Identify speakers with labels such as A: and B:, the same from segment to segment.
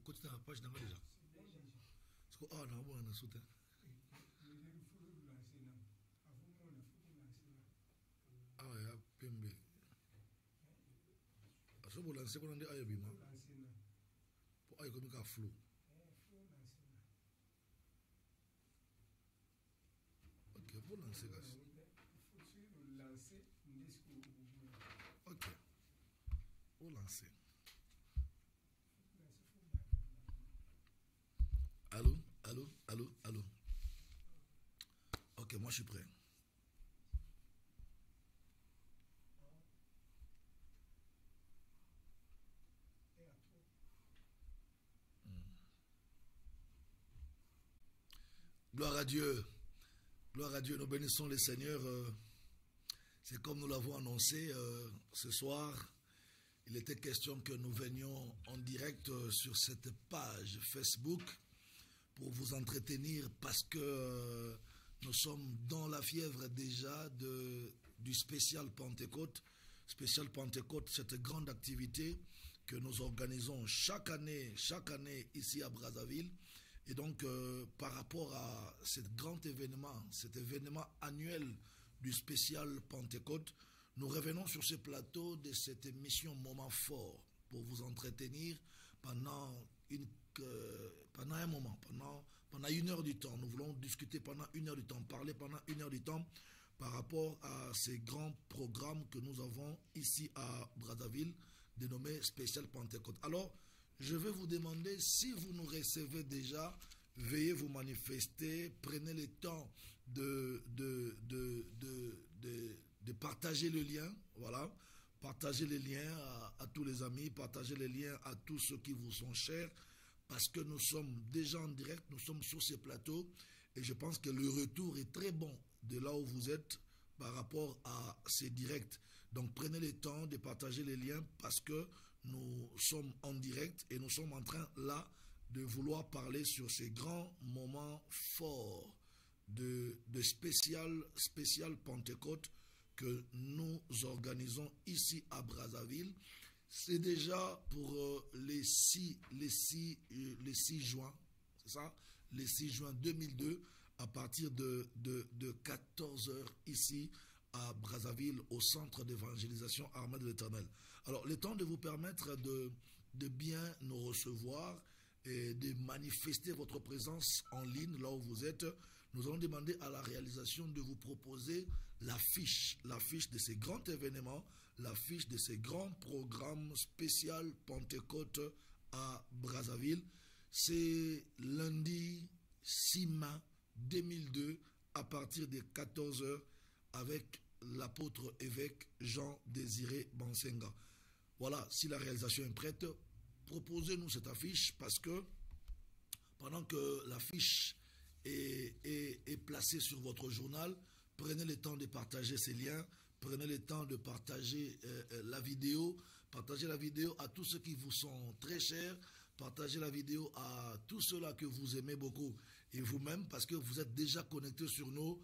A: côté de la page déjà. Ah, non, on a sauté. Ah, il y a Pembe. Ah, ça, vous lancez qu'on a dit Ayabima. Pour Ayabima, comme un flou. Ok, pour lancer, gars. Ok, pour lancer. Allô, allô, allô, allô. Ok, moi je suis prêt. Gloire à Dieu. Gloire à Dieu. Nous bénissons les Seigneurs. C'est comme nous l'avons annoncé ce soir. Il était question que nous venions en direct sur cette page Facebook pour vous entretenir parce que nous sommes dans la fièvre déjà du spécial Pentecôte. Spécial Pentecôte, cette grande activité que nous organisons chaque année ici à Brazzaville. Et donc, par rapport à ce grand événement, cet événement annuel du spécial Pentecôte, nous revenons sur ce plateau de cette émission Moment Fort pour vous entretenir pendant un moment, pendant 1 heure du temps. Nous voulons discuter pendant 1 heure du temps, parler pendant 1 heure du temps par rapport à ces grands programmes que nous avons ici à Brazzaville, dénommés Spécial Pentecôte. Alors, je vais vous demander, si vous nous recevez déjà, veuillez vous manifester, prenez le temps de partager le lien, voilà, partagez les liens à tous les amis, partagez les liens à tous ceux qui vous sont chers, parce que nous sommes déjà en direct, nous sommes sur ces plateaux, et je pense que le retour est très bon de là où vous êtes par rapport à ces directs. Donc prenez le temps de partager les liens parce que nous sommes en direct et nous sommes en train là de vouloir parler sur ces grands moments forts de spécial Pentecôte que nous organisons ici à Brazzaville. C'est déjà pour les 6 juin, c'est ça, les 6 juin 2002, à partir de 14 h ici à Brazzaville, au centre d'évangélisation Armée de l'Éternel. Alors, le temps de vous permettre de bien nous recevoir et de manifester votre présence en ligne là où vous êtes, nous allons demander à la réalisation de vous proposer l'affiche de ces grands événements, l'affiche de ces grands programmes spécial Pentecôte à Brazzaville. C'est lundi 6 mai 2002 à partir de 14 h avec l'apôtre évêque Jean-Désiré Bansenga. Voilà, si la réalisation est prête, proposez-nous cette affiche parce que pendant que l'affiche est placée sur votre journal, prenez le temps de partager ces liens, prenez le temps de partager la vidéo, partagez la vidéo à tous ceux qui vous sont très chers, partagez la vidéo à tous ceux-là que vous aimez beaucoup et vous-même parce que vous êtes déjà connectés sur nous.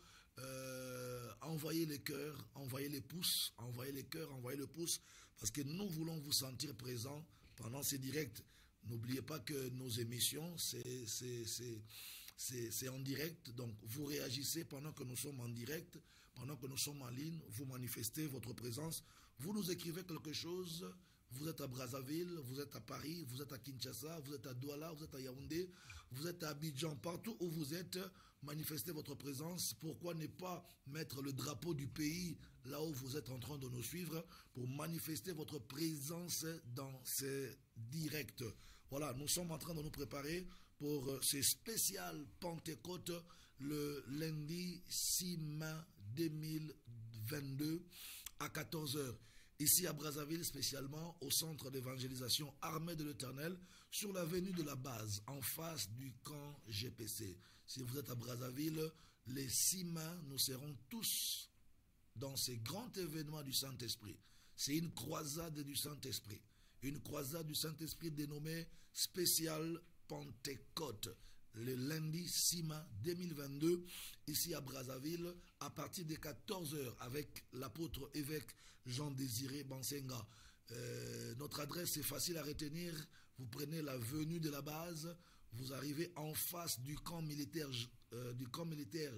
A: Envoyez les cœurs, envoyez les pouces, envoyez les cœurs, envoyez le pouce parce que nous voulons vous sentir présents pendant ces directs. N'oubliez pas que nos émissions, c'est en direct, donc vous réagissez pendant que nous sommes en direct, pendant que nous sommes en ligne, vous manifestez votre présence, vous nous écrivez quelque chose, vous êtes à Brazzaville, vous êtes à Paris, vous êtes à Kinshasa, vous êtes à Douala, vous êtes à Yaoundé, vous êtes à Abidjan, partout où vous êtes, manifestez votre présence. Pourquoi ne pas mettre le drapeau du pays là où vous êtes en train de nous suivre pour manifester votre présence dans ces directs. Voilà, nous sommes en train de nous préparer pour ce spécial Pentecôte le lundi 6 mai 2022 à 14 h. Ici à Brazzaville, spécialement au centre d'évangélisation Armée de l'Éternel, sur l'avenue de la Base, en face du camp GPC. Si vous êtes à Brazzaville, les 6 mai, nous serons tous dans ces grands événements du Saint-Esprit. C'est une croisade du Saint-Esprit. Une croisade du Saint-Esprit dénommée Spécial Pentecôte. Le lundi 6 mai 2022, ici à Brazzaville, à partir de 14 h, avec l'apôtre évêque Jean-Désiré Bansenga. Notre adresse est facile à retenir. vous prenez l'avenue de la base, vous arrivez en face du camp militaire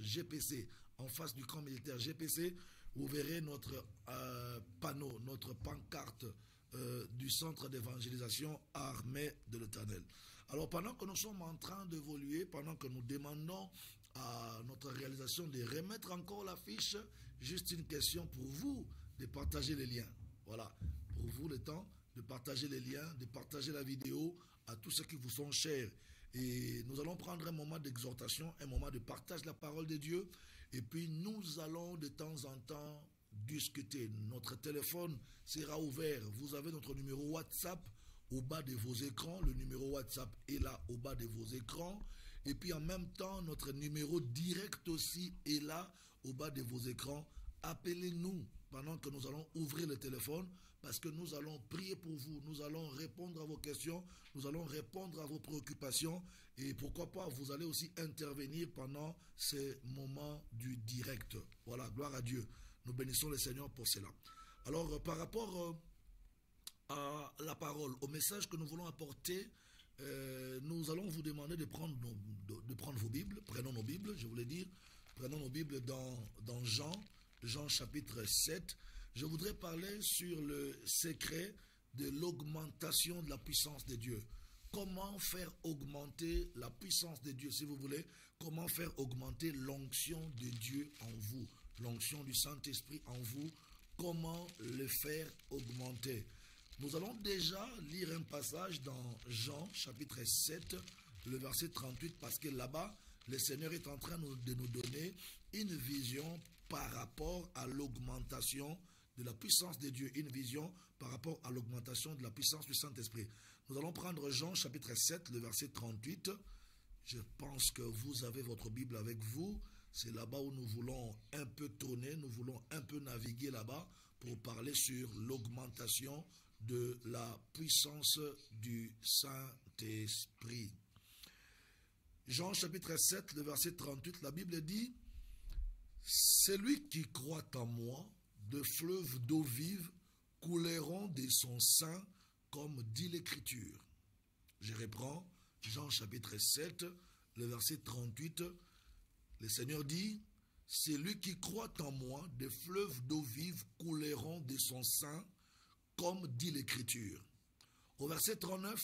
A: GPC. En face du camp militaire GPC, vous verrez notre panneau, notre pancarte du centre d'évangélisation Armée de l'Éternel. Alors pendant que nous sommes en train d'évoluer, pendant que nous demandons à notre réalisation de remettre encore l'affiche, juste une question pour vous de partager les liens. Voilà, pour vous le temps de partager les liens, de partager la vidéo à tous ceux qui vous sont chers. Et nous allons prendre un moment d'exhortation, un moment de partage de la parole de Dieu. Et puis nous allons de temps en temps discuter. Notre téléphone sera ouvert. Vous avez notre numéro WhatsApp au bas de vos écrans. Le numéro WhatsApp est là au bas de vos écrans. Et puis en même temps, notre numéro direct aussi est là au bas de vos écrans. Appelez-nous pendant que nous allons ouvrir le téléphone parce que nous allons prier pour vous. Nous allons répondre à vos questions. Nous allons répondre à vos préoccupations. Et pourquoi pas, vous allez aussi intervenir pendant ces moments du direct. Voilà, gloire à Dieu. Nous bénissons le Seigneur pour cela. Alors, par rapport à la parole, au message que nous voulons apporter, nous allons vous demander de prendre vos Bibles. Prenons nos Bibles, je voulais dire. Prenons nos Bibles dans Jean chapitre 7. Je voudrais parler sur le secret de l'augmentation de la puissance de Dieu. Comment faire augmenter la puissance de Dieu, si vous voulez. Comment faire augmenter l'onction de Dieu en vous. L'onction du Saint-Esprit en vous. Comment le faire augmenter. Nous allons déjà lire un passage dans Jean chapitre 7, le verset 38, parce que là-bas, le Seigneur est en train de nous donner une vision par rapport à l'augmentation de la puissance de Dieu, une vision par rapport à l'augmentation de la puissance du Saint-Esprit. Nous allons prendre Jean chapitre 7, le verset 38. Je pense que vous avez votre Bible avec vous. C'est là-bas où nous voulons un peu tourner, nous voulons un peu naviguer là-bas pour parler sur l'augmentation de la puissance du Saint-Esprit. Jean chapitre 7, le verset 38, la Bible dit « Celui qui croit en moi, de fleuves d'eau vive couleront de son sein, comme dit l'Écriture. » Je reprends Jean chapitre 7, le verset 38. Le Seigneur dit « Celui qui croit en moi, de fleuves d'eau vive couleront de son sein, comme dit l'Écriture. » Au verset 39,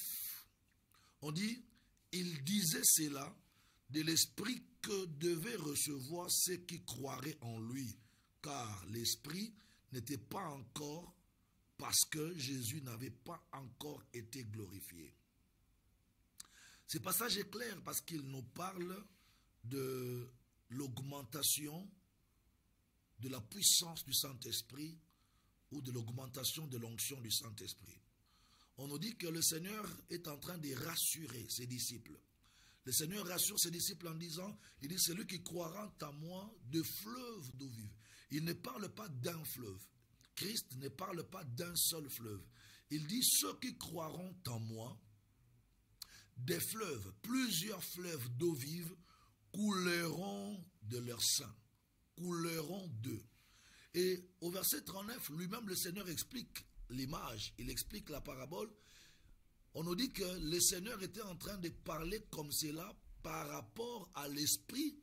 A: on dit « Il disait cela de l'Esprit que devaient recevoir ceux qui croiraient en lui, car l'Esprit n'était pas encore, parce que Jésus n'avait pas encore été glorifié. » Ce passage est clair parce qu'il nous parle de l'augmentation de la puissance du Saint-Esprit ou de l'augmentation de l'onction du Saint-Esprit. On nous dit que le Seigneur est en train de rassurer ses disciples. Le Seigneur rassure ses disciples en disant, il dit, celui qui croira en moi, de fleuves d'eau vive. Il ne parle pas d'un fleuve. Christ ne parle pas d'un seul fleuve. Il dit, ceux qui croiront en moi, des fleuves, plusieurs fleuves d'eau vive, couleront de leur sein, couleront d'eux. Et au verset 39, lui-même, le Seigneur explique l'image, il explique la parabole. On nous dit que le Seigneur était en train de parler comme cela par rapport à l'esprit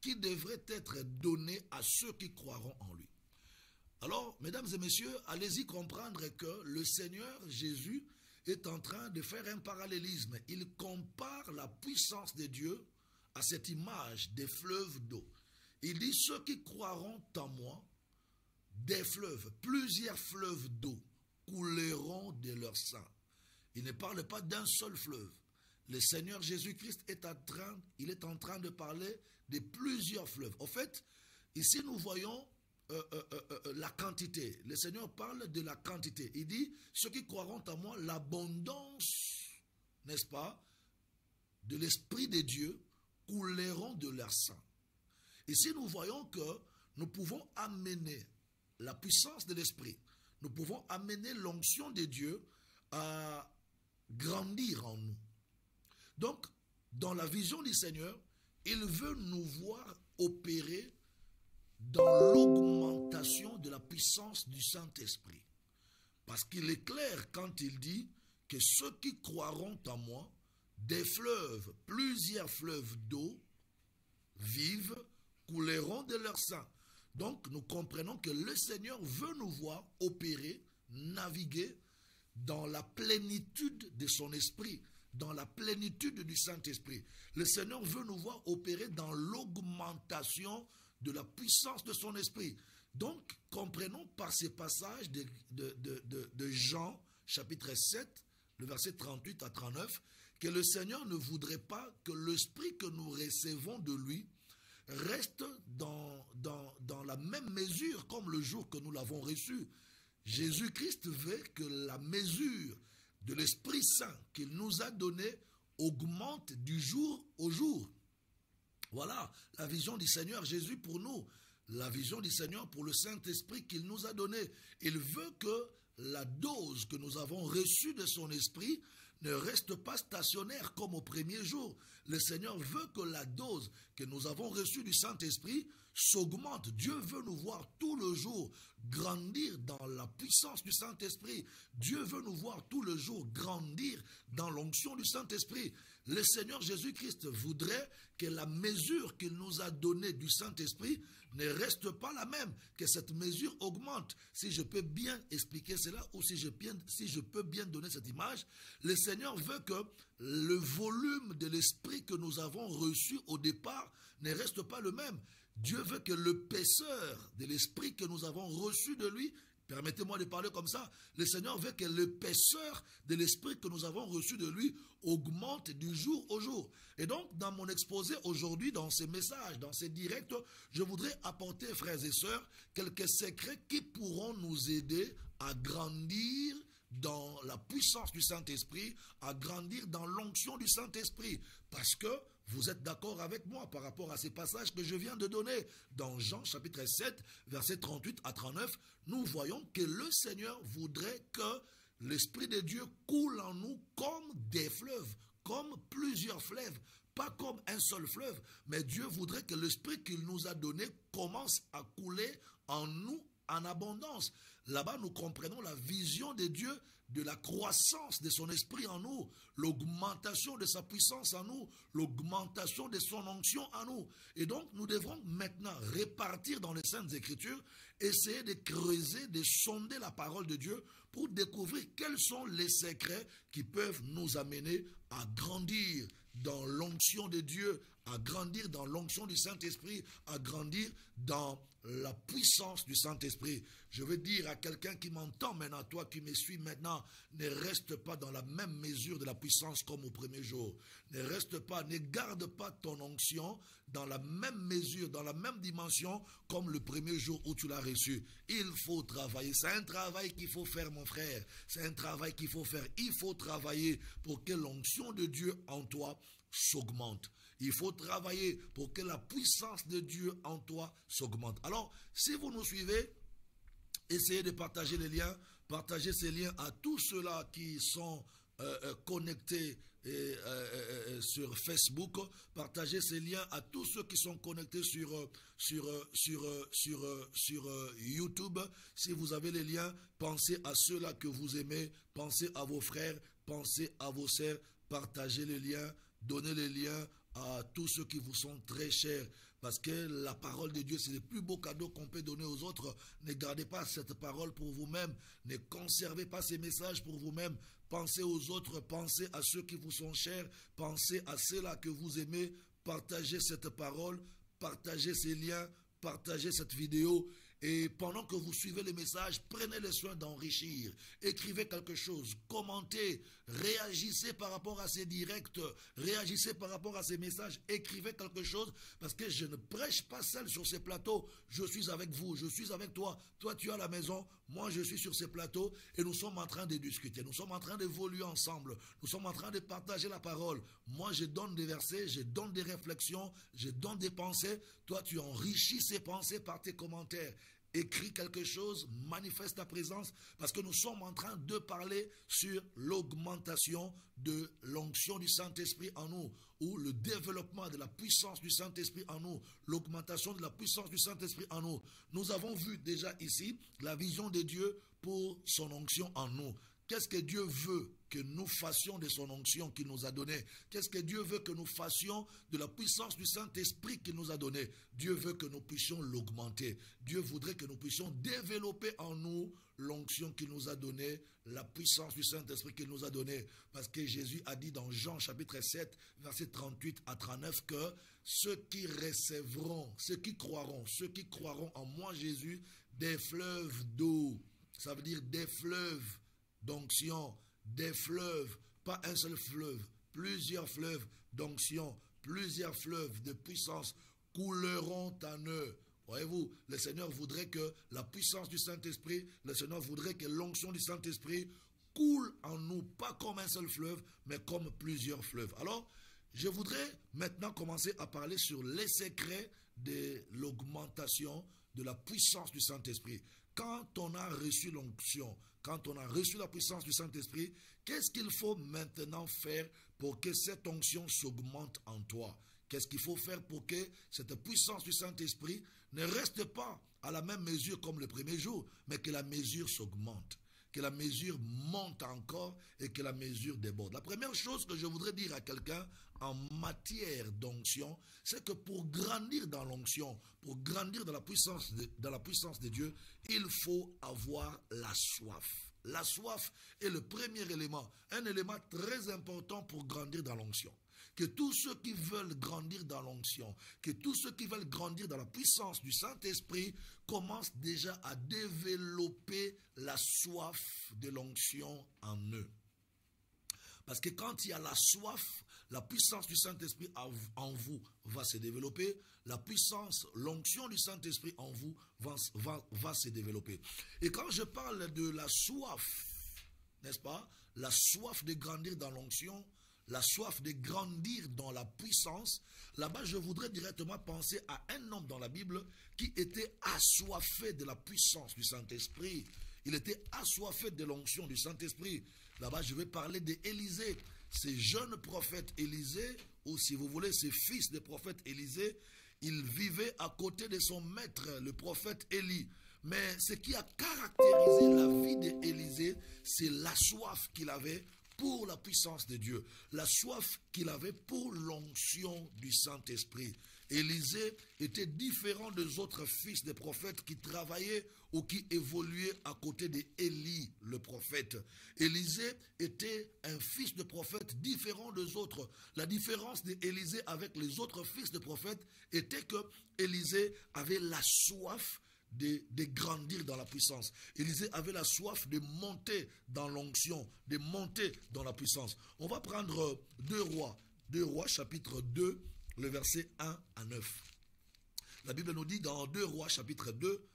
A: qui devrait être donné à ceux qui croiront en lui. Alors, mesdames et messieurs, allez-y comprendre que le Seigneur Jésus est en train de faire un parallélisme. Il compare la puissance de Dieu à cette image des fleuves d'eau. Il dit, ceux qui croiront en moi, des fleuves, plusieurs fleuves d'eau couleront de leur sein. Il ne parle pas d'un seul fleuve. Le Seigneur Jésus-Christ est en train de parler de plusieurs fleuves. En fait, ici nous voyons la quantité. Le Seigneur parle de la quantité. Il dit, ceux qui croiront en moi, l'abondance, n'est-ce pas, de l'Esprit de Dieu couleront de leur sein. Ici nous voyons que nous pouvons amener la puissance de l'Esprit, nous pouvons amener l'onction de Dieu à grandir en nous. Donc, dans la vision du Seigneur, il veut nous voir opérer dans l'augmentation de la puissance du Saint-Esprit. Parce qu'il est clair quand il dit que ceux qui croiront en moi, des fleuves, plusieurs fleuves d'eau vive couleront de leur sein. Donc nous comprenons que le Seigneur veut nous voir opérer, naviguer dans la plénitude de son esprit, dans la plénitude du Saint-Esprit. Le Seigneur veut nous voir opérer dans l'augmentation de la puissance de son esprit. Donc comprenons par ces passages de Jean chapitre 7, le verset 38 à 39, que le Seigneur ne voudrait pas que l'esprit que nous recevons de lui reste dans la même mesure comme le jour que nous l'avons reçu. Jésus-Christ veut que la mesure de l'Esprit Saint qu'il nous a donné augmente du jour au jour. Voilà la vision du Seigneur Jésus pour nous, la vision du Seigneur pour le Saint-Esprit qu'il nous a donné. Il veut que la dose que nous avons reçue de son Esprit ne reste pas stationnaire comme au premier jour. Le Seigneur veut que la dose que nous avons reçue du Saint-Esprit s'augmente. Dieu veut nous voir tout le jour grandir dans la puissance du Saint-Esprit. Dieu veut nous voir tout le jour grandir dans l'onction du Saint-Esprit. Le Seigneur Jésus-Christ voudrait que la mesure qu'il nous a donnée du Saint-Esprit ne reste pas la même, que cette mesure augmente. Si je peux bien expliquer cela ou si je peux bien donner cette image, le Seigneur veut que le volume de l'Esprit que nous avons reçu au départ ne reste pas le même. Dieu veut que l'épaisseur de l'Esprit que nous avons reçu de lui, permettez-moi de parler comme ça, le Seigneur veut que l'épaisseur de l'Esprit que nous avons reçu de lui augmente du jour au jour. Et donc, dans mon exposé aujourd'hui, dans ces messages, dans ces directs, je voudrais apporter, frères et sœurs, quelques secrets qui pourront nous aider à grandir dans la puissance du Saint-Esprit, à grandir dans l'onction du Saint-Esprit. Parce que vous êtes d'accord avec moi par rapport à ces passages que je viens de donner. Dans Jean chapitre 7, versets 38 à 39, nous voyons que le Seigneur voudrait que l'Esprit de Dieu coule en nous comme des fleuves, comme plusieurs fleuves, pas comme un seul fleuve, mais Dieu voudrait que l'Esprit qu'il nous a donné commence à couler en nous en abondance. Là-bas, nous comprenons la vision de Dieu, de la croissance de son esprit en nous, l'augmentation de sa puissance en nous, l'augmentation de son onction en nous. Et donc, nous devrons maintenant répartir dans les Saintes Écritures, essayer de creuser, de sonder la parole de Dieu pour découvrir quels sont les secrets qui peuvent nous amener à grandir dans l'onction de Dieu, à grandir dans l'onction du Saint-Esprit, à grandir dans la puissance du Saint-Esprit. Je veux dire à quelqu'un qui m'entend maintenant, toi qui me suis maintenant, ne reste pas dans la même mesure de la puissance comme au premier jour. Ne reste pas, ne garde pas ton onction dans la même mesure, dans la même dimension comme le premier jour où tu l'as reçu. Il faut travailler. C'est un travail qu'il faut faire, mon frère. C'est un travail qu'il faut faire. Il faut travailler pour que l'onction de Dieu en toi s'augmente. Il faut travailler pour que la puissance de Dieu en toi s'augmente. Alors, si vous nous suivez, essayez de partager les liens, partagez ces liens à tous ceux-là qui sont connectés sur Facebook, partagez ces liens à tous ceux qui sont connectés sur YouTube. Si vous avez les liens, pensez à ceux-là que vous aimez, pensez à vos frères, pensez à vos sœurs, partagez les liens, donnez les liens à tous ceux qui vous sont très chers, parce que la parole de Dieu, c'est le plus beau cadeau qu'on peut donner aux autres. Ne gardez pas cette parole pour vous-même, ne conservez pas ces messages pour vous-même. Pensez aux autres, pensez à ceux qui vous sont chers, pensez à ceux-là que vous aimez, partagez cette parole, partagez ces liens, partagez cette vidéo. Et pendant que vous suivez les messages, prenez le soin d'enrichir. Écrivez quelque chose, commentez, réagissez par rapport à ces directs, réagissez par rapport à ces messages, écrivez quelque chose, parce que je ne prêche pas seul sur ces plateaux. Je suis avec vous, je suis avec toi. Toi, tu es à la maison, moi, je suis sur ces plateaux, et nous sommes en train de discuter, nous sommes en train d'évoluer ensemble, nous sommes en train de partager la parole. Moi, je donne des versets, je donne des réflexions, je donne des pensées. Toi, tu enrichis ces pensées par tes commentaires. Écris quelque chose, manifeste ta présence, parce que nous sommes en train de parler sur l'augmentation de l'onction du Saint-Esprit en nous, ou le développement de la puissance du Saint-Esprit en nous, l'augmentation de la puissance du Saint-Esprit en nous. Nous avons vu déjà ici la vision de Dieu pour son onction en nous. Qu'est-ce que Dieu veut que nous fassions de son onction qu'il nous a donnée? Qu'est-ce que Dieu veut que nous fassions de la puissance du Saint-Esprit qu'il nous a donnée? Dieu veut que nous puissions l'augmenter. Dieu voudrait que nous puissions développer en nous l'onction qu'il nous a donnée, la puissance du Saint-Esprit qu'il nous a donnée. Parce que Jésus a dit dans Jean chapitre 7, versets 38 à 39 que ceux qui recevront, ceux qui croiront en moi Jésus, des fleuves d'eau, ça veut dire des fleuves d'onction, des fleuves, pas un seul fleuve, plusieurs fleuves d'onction, plusieurs fleuves de puissance couleront en eux. Voyez-vous, le Seigneur voudrait que la puissance du Saint-Esprit, le Seigneur voudrait que l'onction du Saint-Esprit coule en nous, pas comme un seul fleuve, mais comme plusieurs fleuves. Alors, je voudrais maintenant commencer à parler sur les secrets de l'augmentation de la puissance du Saint-Esprit. Quand on a reçu l'onction, quand on a reçu la puissance du Saint-Esprit, qu'est-ce qu'il faut maintenant faire pour que cette onction s'augmente en toi? Qu'est-ce qu'il faut faire pour que cette puissance du Saint-Esprit ne reste pas à la même mesure comme le premier jour, mais que la mesure s'augmente, que la mesure monte encore et que la mesure déborde? La première chose que je voudrais dire à quelqu'un en matière d'onction, c'est que pour grandir dans l'onction, pour grandir dans la puissance de Dieu, il faut avoir la soif. La soif est le premier élément, un élément très important pour grandir dans l'onction. Que tous ceux qui veulent grandir dans l'onction, que tous ceux qui veulent grandir dans la puissance du Saint-Esprit commencent déjà à développer la soif de l'onction en eux. Parce que quand il y a la soif, la puissance du Saint-Esprit en vous va se développer. La puissance, l'onction du Saint-Esprit en vous va se développer. Et quand je parle de la soif, n'est-ce pas? La soif de grandir dans l'onction, la soif de grandir dans la puissance, là-bas je voudrais directement penser à un homme dans la Bible qui était assoiffé de la puissance du Saint-Esprit. Il était assoiffé de l'onction du Saint-Esprit. Là-bas je vais parler d'Élisée. Ce jeune prophète Élisée, ou si vous voulez, ce fils de prophète Élisée, il vivait à côté de son maître, le prophète Élie. Mais ce qui a caractérisé la vie d'Élisée, c'est la soif qu'il avait pour la puissance de Dieu, la soif qu'il avait pour l'onction du Saint-Esprit. Élisée était différent des autres fils des prophètes qui travaillaient ou qui évoluaient à côté d'Élie, le prophète. Élisée était un fils de prophète différent des autres. La différence d'Élisée avec les autres fils de prophètes était que Élisée avait la soif de grandir dans la puissance. Élisée avait la soif de monter dans l'onction, de monter dans la puissance. On va prendre 2 Rois chapitre 2, le verset 1 à 9. La Bible nous dit dans 2 Rois chapitre 2,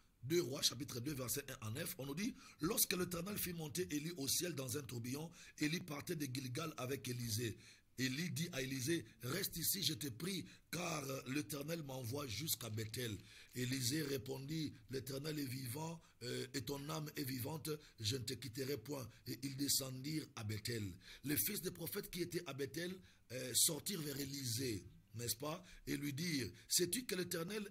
A: verset 1 à 9, on nous dit « Lorsque l'Éternel fit monter Élie au ciel dans un tourbillon, Élie partait de Gilgal avec Élisée. Élie dit à Élisée, reste ici, je te prie, car l'Éternel m'envoie jusqu'à Bethel. Élisée répondit, l'Éternel est vivant et ton âme est vivante, je ne te quitterai point. Et ils descendirent à Bethel. Les fils des prophètes qui étaient à Bethel sortirent vers Élisée, n'est-ce pas, et lui dirent, sais-tu que l'Éternel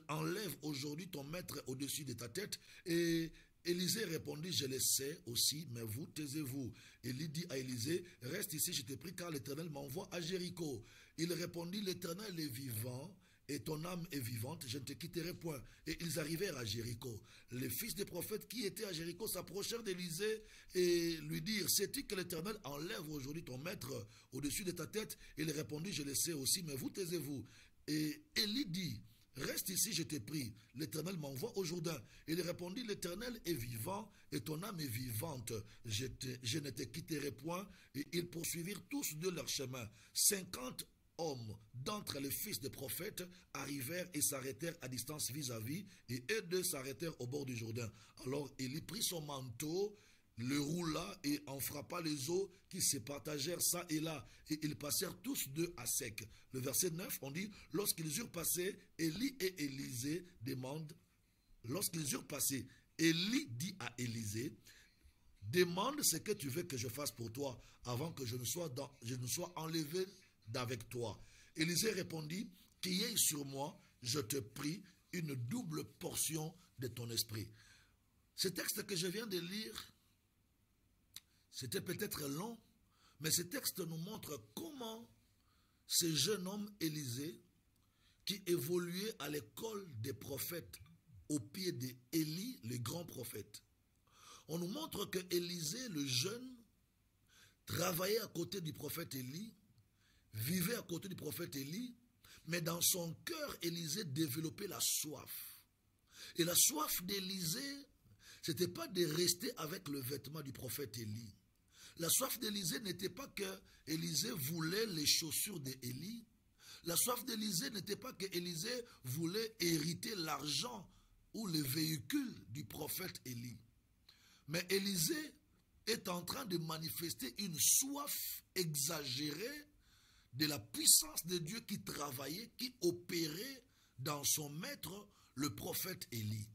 A: enlève aujourd'hui ton maître au-dessus de ta tête? Et Élisée répondit, je le sais aussi, mais vous, taisez-vous. Élie dit à Élisée, reste ici, je te prie, car l'Éternel m'envoie à Jéricho. Il répondit, l'Éternel est vivant, et ton âme est vivante, je ne te quitterai point. Et ils arrivèrent à Jéricho. Les fils des prophètes qui étaient à Jéricho s'approchèrent d'Élisée et lui dirent, sais-tu que l'Éternel enlève aujourd'hui ton maître au-dessus de ta tête? Il répondit, je le sais aussi, mais vous, taisez-vous. Et Élie dit, reste ici, je te prie, l'Éternel m'envoie au Jourdain. Il répondit, l'Éternel est vivant et ton âme est vivante. Je ne te quitterai point. Et ils poursuivirent tous de leur chemin. 50 hommes d'entre les fils des prophètes arrivèrent et s'arrêtèrent à distance vis-à-vis, et eux deux s'arrêtèrent au bord du Jourdain. Alors Élie prit son manteau, le roula et en frappa les eaux qui se partagèrent ça et là, et ils passèrent tous deux à sec. Le verset 9, on dit, lorsqu'ils eurent passé, Élie et Élisée demandent, lorsqu'ils eurent passé, Élie dit à Élisée, demande ce que tu veux que je fasse pour toi avant que je ne sois enlevé d'avec toi. Élisée répondit, qu'il y ait sur moi, je te prie, une double portion de ton esprit. Ce texte que je viens de lire, C'était peut-être long, mais ce texte nous montre comment ce jeune homme Élisée, qui évoluait à l'école des prophètes au pied d'Élie, le grand prophète. On nous montre que Élisée, le jeune, travaillait à côté du prophète Élie, vivait à côté du prophète Élie, mais dans son cœur, Élisée développait la soif. Et la soif d'Élisée, ce n'était pas de rester avec le vêtement du prophète Élie. La soif d'Élisée n'était pas que Élisée voulait les chaussures d'Élie. La soif d'Élisée n'était pas que Élisée voulait hériter l'argent ou le véhicule du prophète Élie. Mais Élisée est en train de manifester une soif exagérée de la puissance de Dieu qui travaillait, qui opérait dans son maître, le prophète Élie.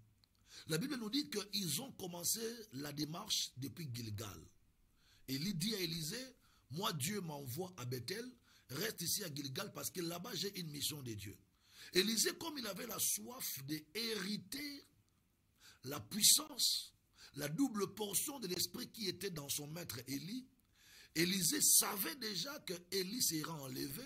A: La Bible nous dit qu'ils ont commencé la démarche depuis Gilgal. Élie dit à Élisée, moi Dieu m'envoie à Bethel, reste ici à Gilgal parce que là-bas j'ai une mission de Dieu. Élisée, comme il avait la soif d'hériter la puissance, la double portion de l'esprit qui était dans son maître Élie, Élisée savait déjà que Élie sera enlevé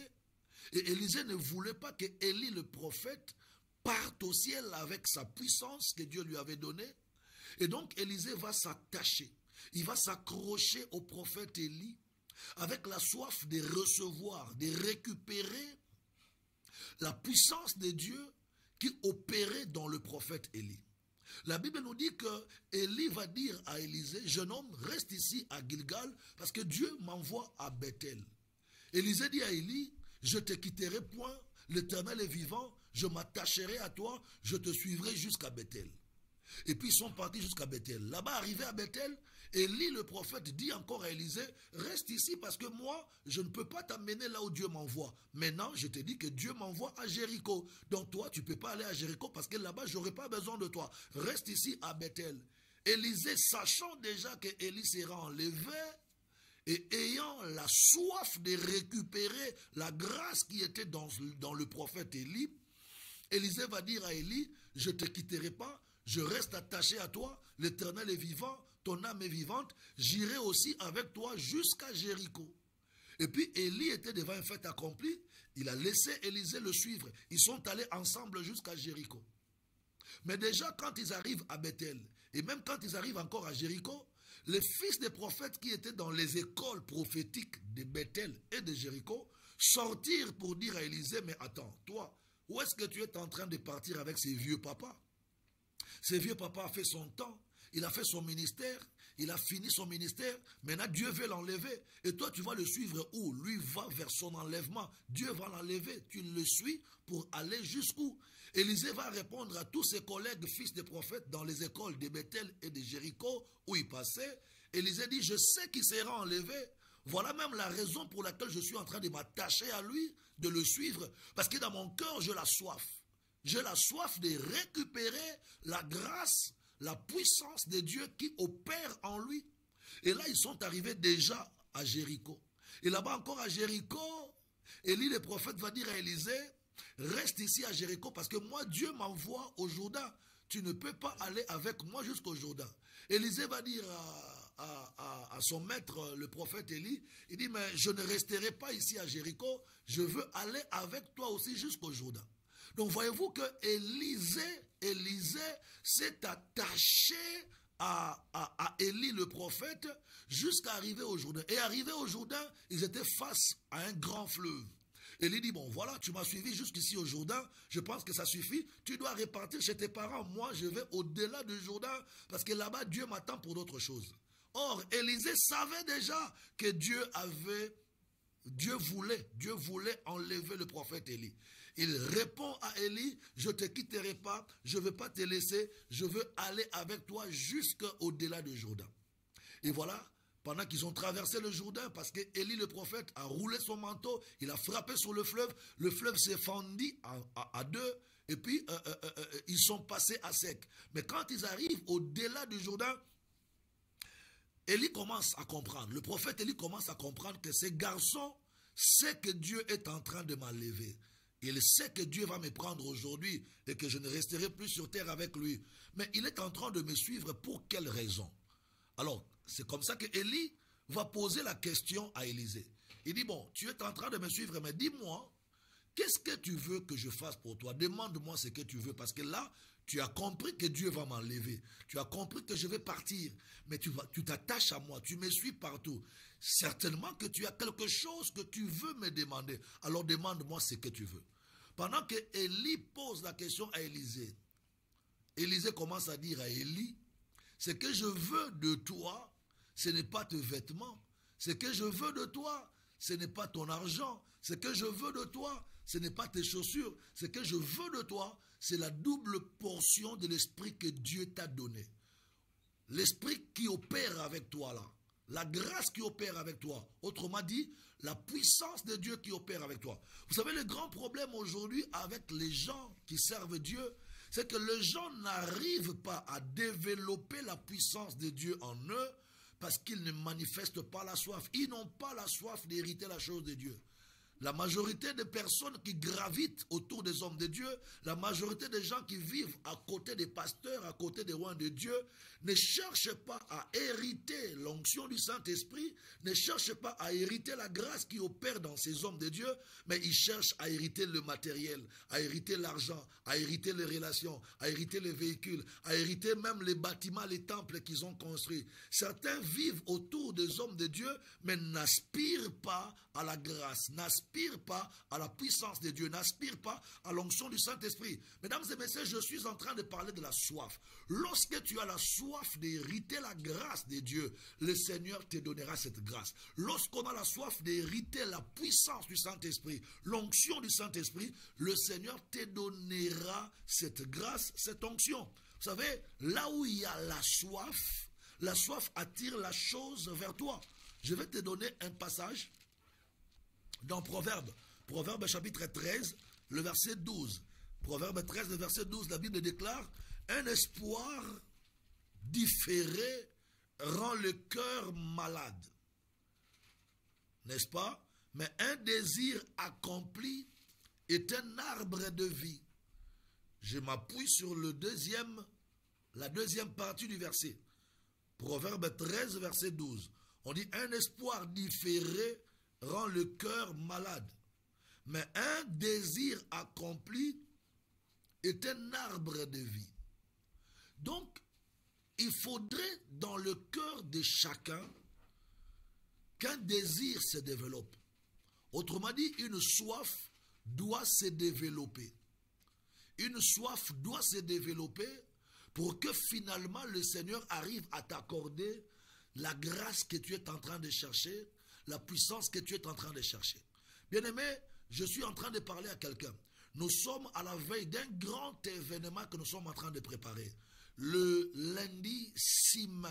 A: et Élisée ne voulait pas que Élie le prophète parte au ciel avec sa puissance que Dieu lui avait donnée. Et donc Élisée va s'attacher, il va s'accrocher au prophète Élie avec la soif de recevoir, de récupérer la puissance de Dieu qui opérait dans le prophète Élie. La Bible nous dit que Élie va dire à Élisée, jeune homme, reste ici à Gilgal parce que Dieu m'envoie à Bethel. Élisée dit à Élie, je te quitterai point, l'Éternel est vivant, je m'attacherai à toi, je te suivrai jusqu'à Bethel. Et puis ils sont partis jusqu'à Bethel. Là-bas, arrivé à Bethel, Élie le prophète dit encore à Élisée, reste ici parce que moi, je ne peux pas t'amener là où Dieu m'envoie. Maintenant, je te dis que Dieu m'envoie à Jéricho. Donc toi, tu ne peux pas aller à Jéricho parce que là-bas, je n'aurai pas besoin de toi. Reste ici à Bethel. Élisée, sachant déjà que Élie sera enlevé et ayant la soif de récupérer la grâce qui était dans le prophète Élie, Élisée va dire à Élie, je ne te quitterai pas, je reste attaché à toi, l'Éternel est vivant, ton âme est vivante, j'irai aussi avec toi jusqu'à Jéricho. Et puis Élie était devant un fait accompli, il a laissé Élisée le suivre. Ils sont allés ensemble jusqu'à Jéricho. Mais déjà quand ils arrivent à Bethel, et même quand ils arrivent encore à Jéricho, les fils des prophètes qui étaient dans les écoles prophétiques de Bethel et de Jéricho sortirent pour dire à Élisée, mais attends, toi, où est-ce que tu es en train de partir avec ces vieux papas? Ce vieux papa a fait son temps, il a fait son ministère, il a fini son ministère, maintenant Dieu veut l'enlever. Et toi tu vas le suivre où? Lui va vers son enlèvement, Dieu va l'enlever, tu le suis pour aller jusqu'où? Élisée va répondre à tous ses collègues fils de prophètes dans les écoles de Bethel et de Jéricho où il passait. Élisée dit, je sais qu'il sera enlevé. Voilà même la raison pour laquelle je suis en train de m'attacher à lui, de le suivre, parce que dans mon cœur j'ai la soif. J'ai la soif de récupérer la grâce, la puissance de Dieu qui opère en lui. Et là, ils sont arrivés déjà à Jéricho. Et là-bas encore à Jéricho, Élie le prophète va dire à Élisée, reste ici à Jéricho parce que moi, Dieu m'envoie au Jourdain. Tu ne peux pas aller avec moi jusqu'au Jourdain. Élisée va dire à son maître, le prophète Élie, il dit, mais je ne resterai pas ici à Jéricho, je veux aller avec toi aussi jusqu'au Jourdain. Donc voyez-vous que Élisée s'est attaché à Élie le prophète jusqu'à arriver au Jourdain. Et arrivé au Jourdain, ils étaient face à un grand fleuve. Élie dit, bon voilà, tu m'as suivi jusqu'ici au Jourdain, je pense que ça suffit, tu dois repartir chez tes parents, moi je vais au-delà du Jourdain, parce que là-bas Dieu m'attend pour d'autres choses. Or, Élisée savait déjà que Dieu voulait enlever le prophète Élie. Il répond à Élie, je ne te quitterai pas, je ne veux pas te laisser, je veux aller avec toi jusqu'au-delà du Jourdain. Et voilà, pendant qu'ils ont traversé le Jourdain, parce que Élie le prophète a roulé son manteau, il a frappé sur le fleuve s'est fendu à deux, et puis ils sont passés à sec. Mais quand ils arrivent au-delà du Jourdain, Élie commence à comprendre, le prophète Élie commence à comprendre que ce garçon sait que Dieu est en train de m'enlever. Il sait que Dieu va me prendre aujourd'hui et que je ne resterai plus sur terre avec lui. Mais il est en train de me suivre pour quelle raison? Alors, c'est comme ça que Élie va poser la question à Élisée. Il dit, bon, tu es en train de me suivre, mais dis-moi, qu'est-ce que tu veux que je fasse pour toi? Demande-moi ce que tu veux, parce que là, tu as compris que Dieu va m'enlever. Tu as compris que je vais partir, mais tu t'attaches à moi, tu me suis partout. Certainement que tu as quelque chose que tu veux me demander. Alors demande-moi ce que tu veux. Pendant que Élie pose la question à Élisée, Élisée commence à dire à Élie, ce que je veux de toi, ce n'est pas tes vêtements. Ce que je veux de toi, ce n'est pas ton argent. Ce que je veux de toi, ce n'est pas tes chaussures. Ce que je veux de toi, c'est la double portion de l'esprit que Dieu t'a donné. L'esprit qui opère avec toi là. La grâce qui opère avec toi. Autrement dit, la puissance de Dieu qui opère avec toi. Vous savez, le grand problème aujourd'hui avec les gens qui servent Dieu, c'est que les gens n'arrivent pas à développer la puissance de Dieu en eux parce qu'ils ne manifestent pas la soif. Ils n'ont pas la soif d'hériter la chose de Dieu. La majorité des personnes qui gravitent autour des hommes de Dieu, la majorité des gens qui vivent à côté des pasteurs, à côté des rois de Dieu, ne cherchent pas à hériter l'onction du Saint-Esprit, ne cherchent pas à hériter la grâce qui opère dans ces hommes de Dieu, mais ils cherchent à hériter le matériel, à hériter l'argent, à hériter les relations, à hériter les véhicules, à hériter même les bâtiments, les temples qu'ils ont construits. Certains vivent autour des hommes de Dieu, mais n'aspirent pas à la grâce, n'aspirent pas à la puissance de Dieu, n'aspirent pas à l'onction du Saint-Esprit. Mesdames et messieurs, je suis en train de parler de la soif. Lorsque tu as la soif d'hériter la grâce de Dieu, le Seigneur te donnera cette grâce. Lorsqu'on a la soif d'hériter la puissance du Saint-Esprit, l'onction du Saint-Esprit, le Seigneur te donnera cette grâce, cette onction. Vous savez, là où il y a la soif attire la chose vers toi. Je vais te donner un passage dans Proverbe chapitre 13, le verset 12. Proverbe 13, le verset 12, la Bible déclare, un espoir différé rend le cœur malade. N'est-ce pas? Mais un désir accompli est un arbre de vie. Je m'appuie sur la deuxième partie du verset. Proverbe 13, verset 12. On dit, un espoir différé rend le cœur malade. Mais un désir accompli est un arbre de vie. Donc, il faudrait dans le cœur de chacun qu'un désir se développe. Autrement dit, une soif doit se développer. Une soif doit se développer pour que finalement le Seigneur arrive à t'accorder la grâce que tu es en train de chercher, la puissance que tu es en train de chercher. Bien-aimé, je suis en train de parler à quelqu'un. Nous sommes à la veille d'un grand événement que nous sommes en train de préparer. Le lundi 6 mai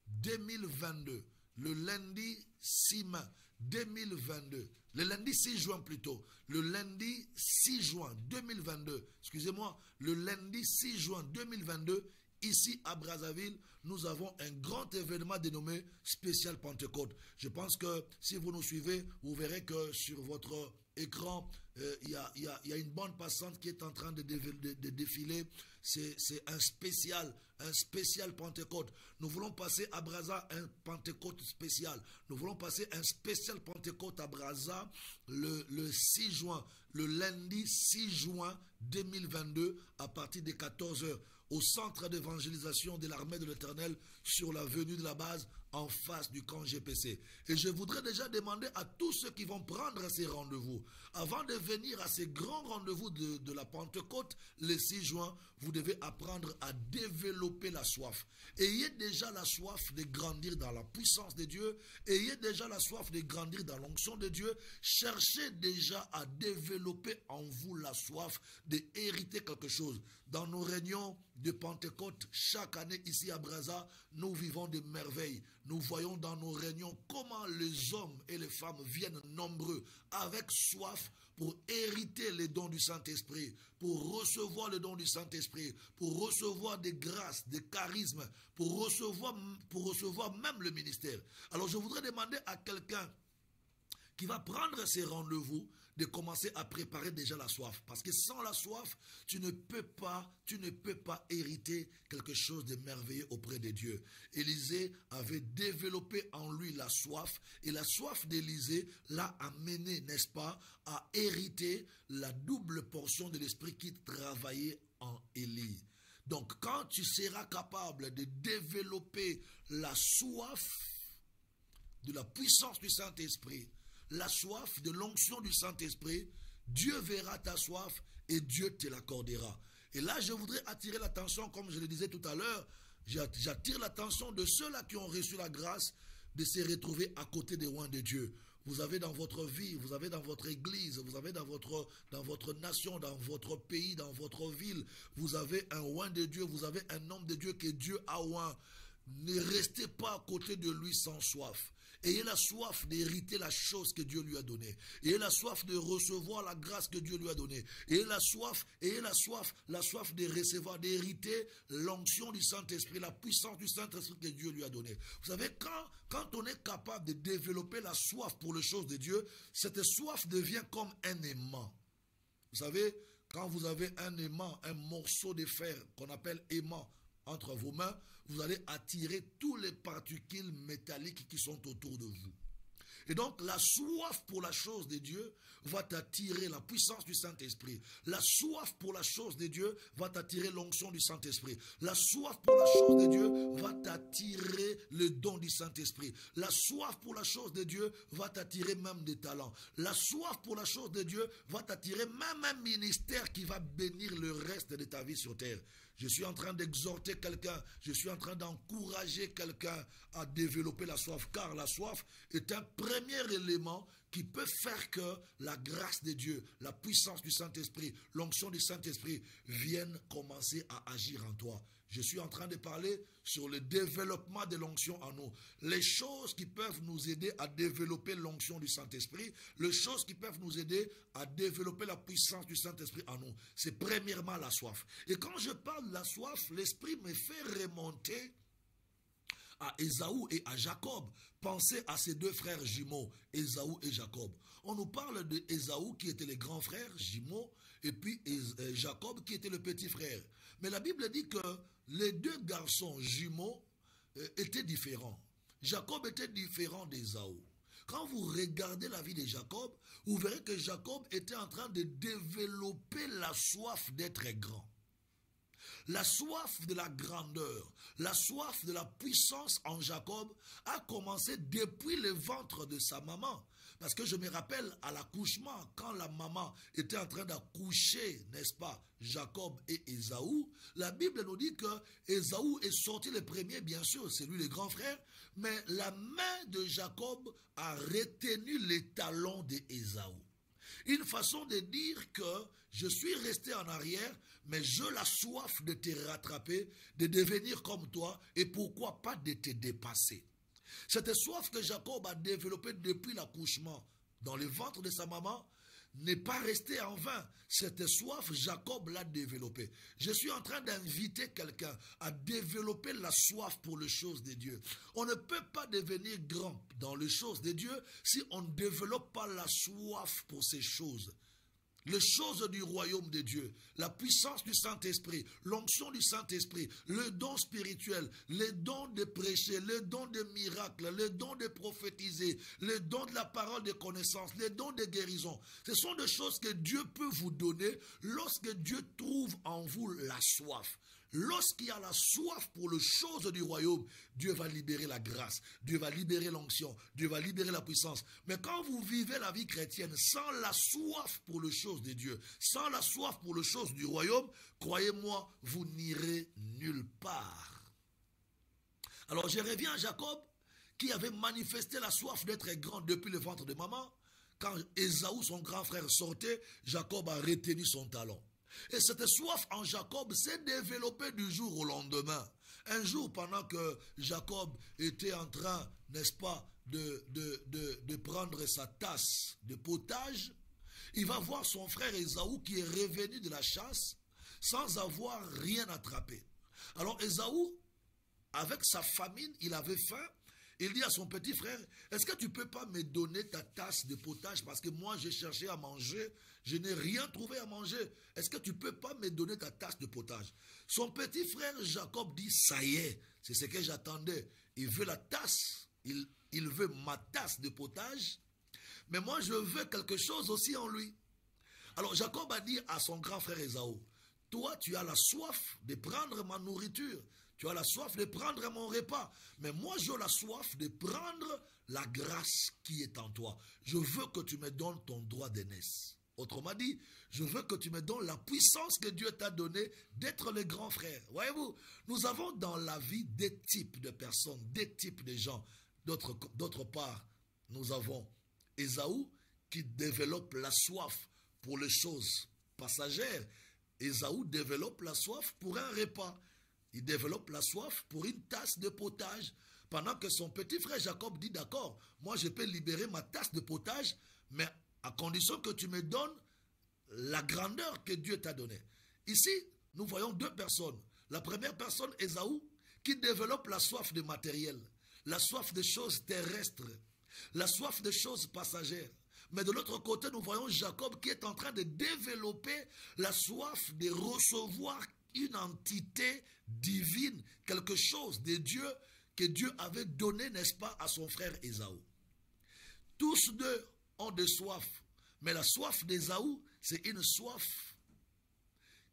A: 2022. Le lundi 6 mai 2022. Le lundi 6 juin plutôt. Le lundi 6 juin 2022. Excusez-moi. Le lundi 6 juin 2022. Ici à Brazzaville, nous avons un grand événement dénommé Spécial Pentecôte. Je pense que si vous nous suivez, vous verrez que sur votre écran, il y a une bande passante qui est en train de défiler. C'est un spécial Pentecôte. Nous voulons passer à Brazza un Pentecôte spécial. Nous voulons passer un spécial Pentecôte à Brazza le 6 juin, le lundi 6 juin 2022 à partir de 14h. Au centre d'évangélisation de l'armée de l'Éternel sur l'avenue de la base en face du camp GPC. Et je voudrais déjà demander à tous ceux qui vont prendre ces rendez-vous, avant de venir à ces grands rendez-vous de la Pentecôte, le 6 juin, vous devez apprendre à développer la soif. Ayez déjà la soif de grandir dans la puissance de Dieu. Ayez déjà la soif de grandir dans l'onction de Dieu. Cherchez déjà à développer en vous la soif d'hériter quelque chose. Dans nos réunions de Pentecôte, chaque année ici à Brazza, nous vivons des merveilles. Nous voyons dans nos réunions comment les hommes et les femmes viennent nombreux, avec soif, pour hériter les dons du Saint-Esprit, pour recevoir le don du Saint-Esprit, pour recevoir des grâces, des charismes, pour recevoir même le ministère. Alors je voudrais demander à quelqu'un qui va prendre ces rendez-vous de commencer à préparer déjà la soif. Parce que sans la soif, tu ne peux pas hériter quelque chose de merveilleux auprès de Dieu. Élisée avait développé en lui la soif, et la soif d'Élisée l'a amené, n'est-ce pas, à hériter la double portion de l'esprit qui travaillait en Élie. Donc, quand tu seras capable de développer la soif de la puissance du Saint-Esprit, la soif de l'onction du Saint-Esprit, Dieu verra ta soif et Dieu te l'accordera. Et là, je voudrais attirer l'attention, comme je le disais tout à l'heure, j'attire l'attention de ceux-là qui ont reçu la grâce de se retrouver à côté des oins de Dieu. Vous avez dans votre vie, vous avez dans votre église, vous avez dans votre nation, dans votre pays, dans votre ville, vous avez un oint de Dieu, vous avez un homme de Dieu que Dieu a oint. Ne restez pas à côté de lui sans soif. Ayez la soif d'hériter la chose que Dieu lui a donnée. Ayez la soif de recevoir la grâce que Dieu lui a donnée. Ayez la soif de recevoir, d'hériter l'onction du Saint-Esprit, la puissance du Saint-Esprit que Dieu lui a donnée. Vous savez, quand on est capable de développer la soif pour les choses de Dieu, cette soif devient comme un aimant. Vous savez, quand vous avez un aimant, un morceau de fer qu'on appelle aimant entre vos mains, vous allez attirer tous les particules métalliques qui sont autour de vous. Et donc, la soif pour la chose de Dieu va t'attirer la puissance du Saint-Esprit. La soif pour la chose de Dieu va t'attirer l'onction du Saint-Esprit. La soif pour la chose de Dieu va t'attirer le don du Saint-Esprit. La soif pour la chose de Dieu va t'attirer même des talents. La soif pour la chose de Dieu va t'attirer même un ministère qui va bénir le reste de ta vie sur terre. Je suis en train d'exhorter quelqu'un, je suis en train d'encourager quelqu'un à développer la soif, car la soif est un premier élément qui peut faire que la grâce de Dieu, la puissance du Saint-Esprit, l'onction du Saint-Esprit viennent commencer à agir en toi. Je suis en train de parler sur le développement de l'onction en nous. Les choses qui peuvent nous aider à développer l'onction du Saint-Esprit, les choses qui peuvent nous aider à développer la puissance du Saint-Esprit en nous, c'est premièrement la soif. Et quand je parle de la soif, l'Esprit me fait remonter à Ésaü et à Jacob. Pensez à ces deux frères jumeaux, Ésaü et Jacob. On nous parle de Ésaü qui était le grand frère, jumeau, et puis Jacob qui était le petit frère. Mais la Bible dit que les deux garçons jumeaux étaient différents. Jacob était différent d'Ésaü. Quand vous regardez la vie de Jacob, vous verrez que Jacob était en train de développer la soif d'être grand. La soif de la grandeur, la soif de la puissance en Jacob a commencé depuis le ventre de sa maman. Parce que je me rappelle à l'accouchement, quand la maman était en train d'accoucher, n'est-ce pas, Jacob et Ésaü, la Bible nous dit que Ésaü est sorti le premier, bien sûr, c'est lui le grand frère, mais la main de Jacob a retenu les talons d'Ésaü. Une façon de dire que je suis resté en arrière, mais j'ai la soif de te rattraper, de devenir comme toi, et pourquoi pas de te dépasser. Cette soif que Jacob a développée depuis l'accouchement dans le ventre de sa maman n'est pas restée en vain. Cette soif, Jacob l'a développée. Je suis en train d'inviter quelqu'un à développer la soif pour les choses de Dieu. On ne peut pas devenir grand dans les choses de Dieu si on ne développe pas la soif pour ces choses. Les choses du royaume de Dieu, la puissance du Saint-Esprit, l'onction du Saint-Esprit, le don spirituel, les dons de prêcher, les dons de miracles, les dons de prophétiser, les dons de la parole de connaissance, les dons de guérison. Ce sont des choses que Dieu peut vous donner lorsque Dieu trouve en vous la soif. Lorsqu'il y a la soif pour les choses du royaume, Dieu va libérer la grâce, Dieu va libérer l'onction, Dieu va libérer la puissance. Mais quand vous vivez la vie chrétienne sans la soif pour les choses de Dieu, sans la soif pour les choses du royaume, croyez-moi, vous n'irez nulle part. Alors je reviens à Jacob, qui avait manifesté la soif d'être grand depuis le ventre de maman. Quand Ésaü, son grand frère, sortait, Jacob a retenu son talon. Et cette soif en Jacob s'est développée du jour au lendemain. Un jour, pendant que Jacob était en train, n'est-ce pas, de prendre sa tasse de potage, il va voir son frère Ésaü qui est revenu de la chasse sans avoir rien attrapé. Alors Ésaü, avec sa famine, il avait faim, Il dit à son petit frère, est-ce que tu ne peux pas me donner ta tasse de potage parce que moi j'ai cherché à manger, je n'ai rien trouvé à manger. Est-ce que tu ne peux pas me donner ta tasse de potage? Son petit frère Jacob dit, ça y est, c'est ce que j'attendais. Il veut la tasse, il veut ma tasse de potage, mais moi je veux quelque chose aussi en lui. Alors Jacob a dit à son grand frère Ésaü, toi tu as la soif de prendre ma nourriture, tu as la soif de prendre mon repas, mais moi j'ai la soif de prendre la grâce qui est en toi. Je veux que tu me donnes ton droit d'aînesse. Autrement dit, je veux que tu me donnes la puissance que Dieu t'a donnée d'être le grand frère. Voyez-vous, nous avons dans la vie des types de personnes, des types de gens. D'autre part, nous avons Ésaü qui développe la soif pour les choses passagères. Ésaü développe la soif pour un repas. Il développe la soif pour une tasse de potage. Pendant que son petit frère Jacob dit, d'accord, moi je peux libérer ma tasse de potage, mais à condition que tu me donnes la grandeur que Dieu t'a donnée. Ici, nous voyons deux personnes. La première personne, Ésaü, qui développe la soif de matériel, la soif de choses terrestres, la soif de choses passagères. Mais de l'autre côté, nous voyons Jacob qui est en train de développer la soif de recevoir une entité divine, quelque chose de Dieu que Dieu avait donné, n'est-ce pas, à son frère Ésaü. Tous deux ont de soif, mais la soif d'Ésaü, c'est une soif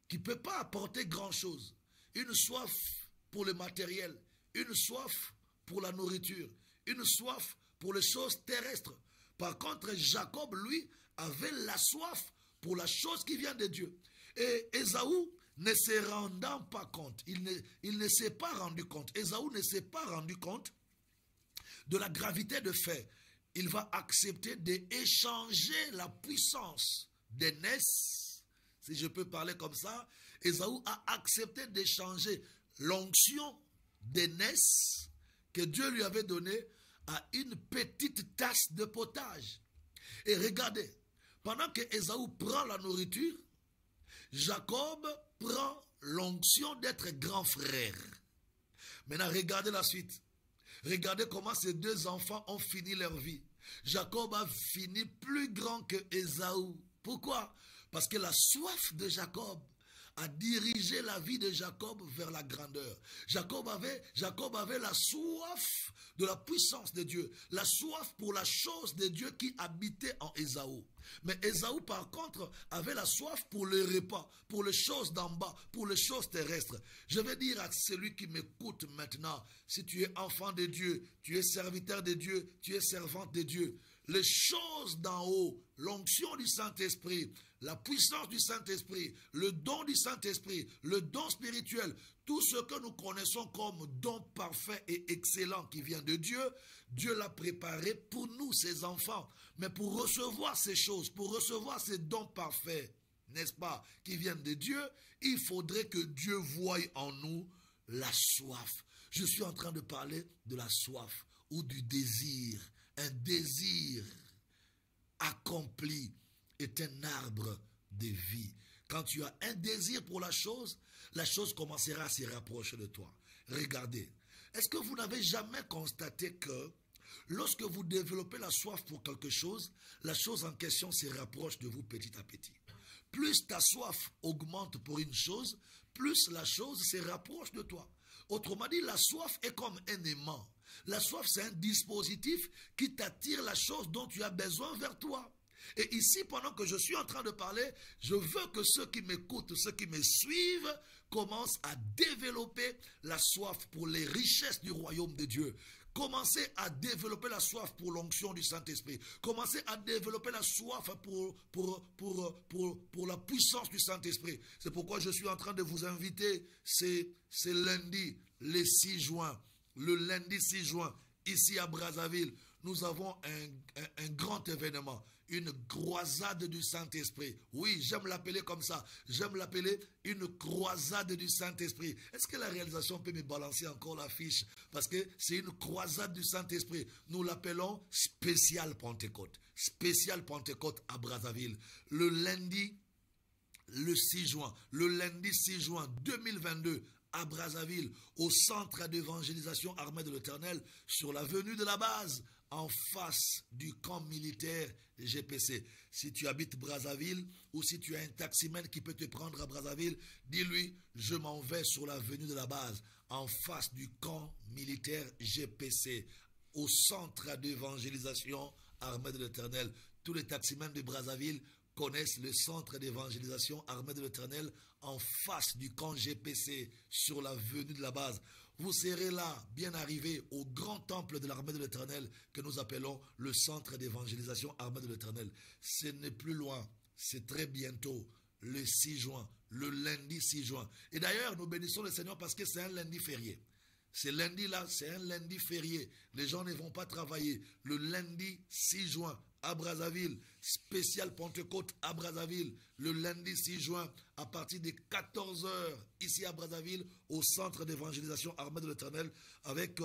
A: qui ne peut pas apporter grand-chose. Une soif pour le matériel, une soif pour la nourriture, une soif pour les choses terrestres. Par contre, Jacob, lui, avait la soif pour la chose qui vient de Dieu. Et Ésaü ne se rendant pas compte, il ne s'est pas rendu compte, Ésaü ne s'est pas rendu compte de la gravité de fait. Il va accepter d'échanger la puissance d'aînesse, si je peux parler comme ça. Ésaü a accepté d'échanger l'onction d'aînesse que Dieu lui avait donnée à une petite tasse de potage. Et regardez, pendant que Ésaü prend la nourriture, Jacob prend l'onction d'être grand frère. Maintenant, regardez la suite. Regardez comment ces deux enfants ont fini leur vie. Jacob a fini plus grand que Ésaü. Pourquoi? Parce que la soif de Jacob a dirigé la vie de Jacob vers la grandeur. Jacob avait la soif de la puissance de Dieu, la soif pour la chose de Dieu qui habitait en Ésaü. Mais Ésaü, par contre, avait la soif pour le repas, pour les choses d'en bas, pour les choses terrestres. Je vais dire à celui qui m'écoute maintenant, si tu es enfant de Dieu, tu es serviteur de Dieu, tu es servante de Dieu, les choses d'en haut, l'onction du Saint-Esprit, la puissance du Saint-Esprit, le don du Saint-Esprit, le don spirituel, tout ce que nous connaissons comme don parfait et excellent qui vient de Dieu, Dieu l'a préparé pour nous, ses enfants. Mais pour recevoir ces choses, pour recevoir ces dons parfaits, n'est-ce pas, qui viennent de Dieu, il faudrait que Dieu voie en nous la soif. Je suis en train de parler de la soif ou du désir. Un désir accompli est un arbre de vie. Quand tu as un désir pour la chose commencera à se rapprocher de toi. Regardez, est-ce que vous n'avez jamais constaté que lorsque vous développez la soif pour quelque chose, la chose en question se rapproche de vous petit à petit. Plus ta soif augmente pour une chose, plus la chose se rapproche de toi. Autrement dit, la soif est comme un aimant. La soif, c'est un dispositif qui t'attire la chose dont tu as besoin vers toi. Et ici, pendant que je suis en train de parler, je veux que ceux qui m'écoutent, ceux qui me suivent, commencent à développer la soif pour les richesses du royaume de Dieu. Commencez à développer la soif pour l'onction du Saint-Esprit. Commencez à développer la soif pour la puissance du Saint-Esprit. C'est pourquoi je suis en train de vous inviter, c'est lundi, le 6 juin. Le lundi 6 juin, ici à Brazzaville, nous avons un grand événement, une croisade du Saint-Esprit. Oui, j'aime l'appeler comme ça. J'aime l'appeler une croisade du Saint-Esprit. Est-ce que la réalisation peut me balancer encore la fiche? Parce que c'est une croisade du Saint-Esprit. Nous l'appelons spécial Pentecôte. Spécial Pentecôte à Brazzaville. Le lundi 6 juin 2022, à Brazzaville, au centre d'évangélisation armée de l'Éternel, sur l'avenue de la base, en face du camp militaire GPC. Si tu habites Brazzaville ou si tu as un taximène qui peut te prendre à Brazzaville, dis-lui, je m'en vais sur l'avenue de la base, en face du camp militaire GPC, au centre d'évangélisation armée de l'Éternel. Tous les taximens de Brazzaville connaissent le centre d'évangélisation armée de l'Éternel en face du camp GPC sur l'avenue de la base. Vous serez là, bien arrivé au grand temple de l'armée de l'Éternel que nous appelons le centre d'évangélisation armée de l'Éternel. Ce n'est plus loin, c'est très bientôt, le 6 juin, le lundi 6 juin. Et d'ailleurs, nous bénissons le Seigneur parce que c'est un lundi férié. Ce lundi-là, c'est un lundi férié. Les gens ne vont pas travailler. Le lundi 6 juin à Brazzaville, spécial Pentecôte à Brazzaville, le lundi 6 juin à partir de 14 h ici à Brazzaville, au centre d'évangélisation armée de l'Éternel, avec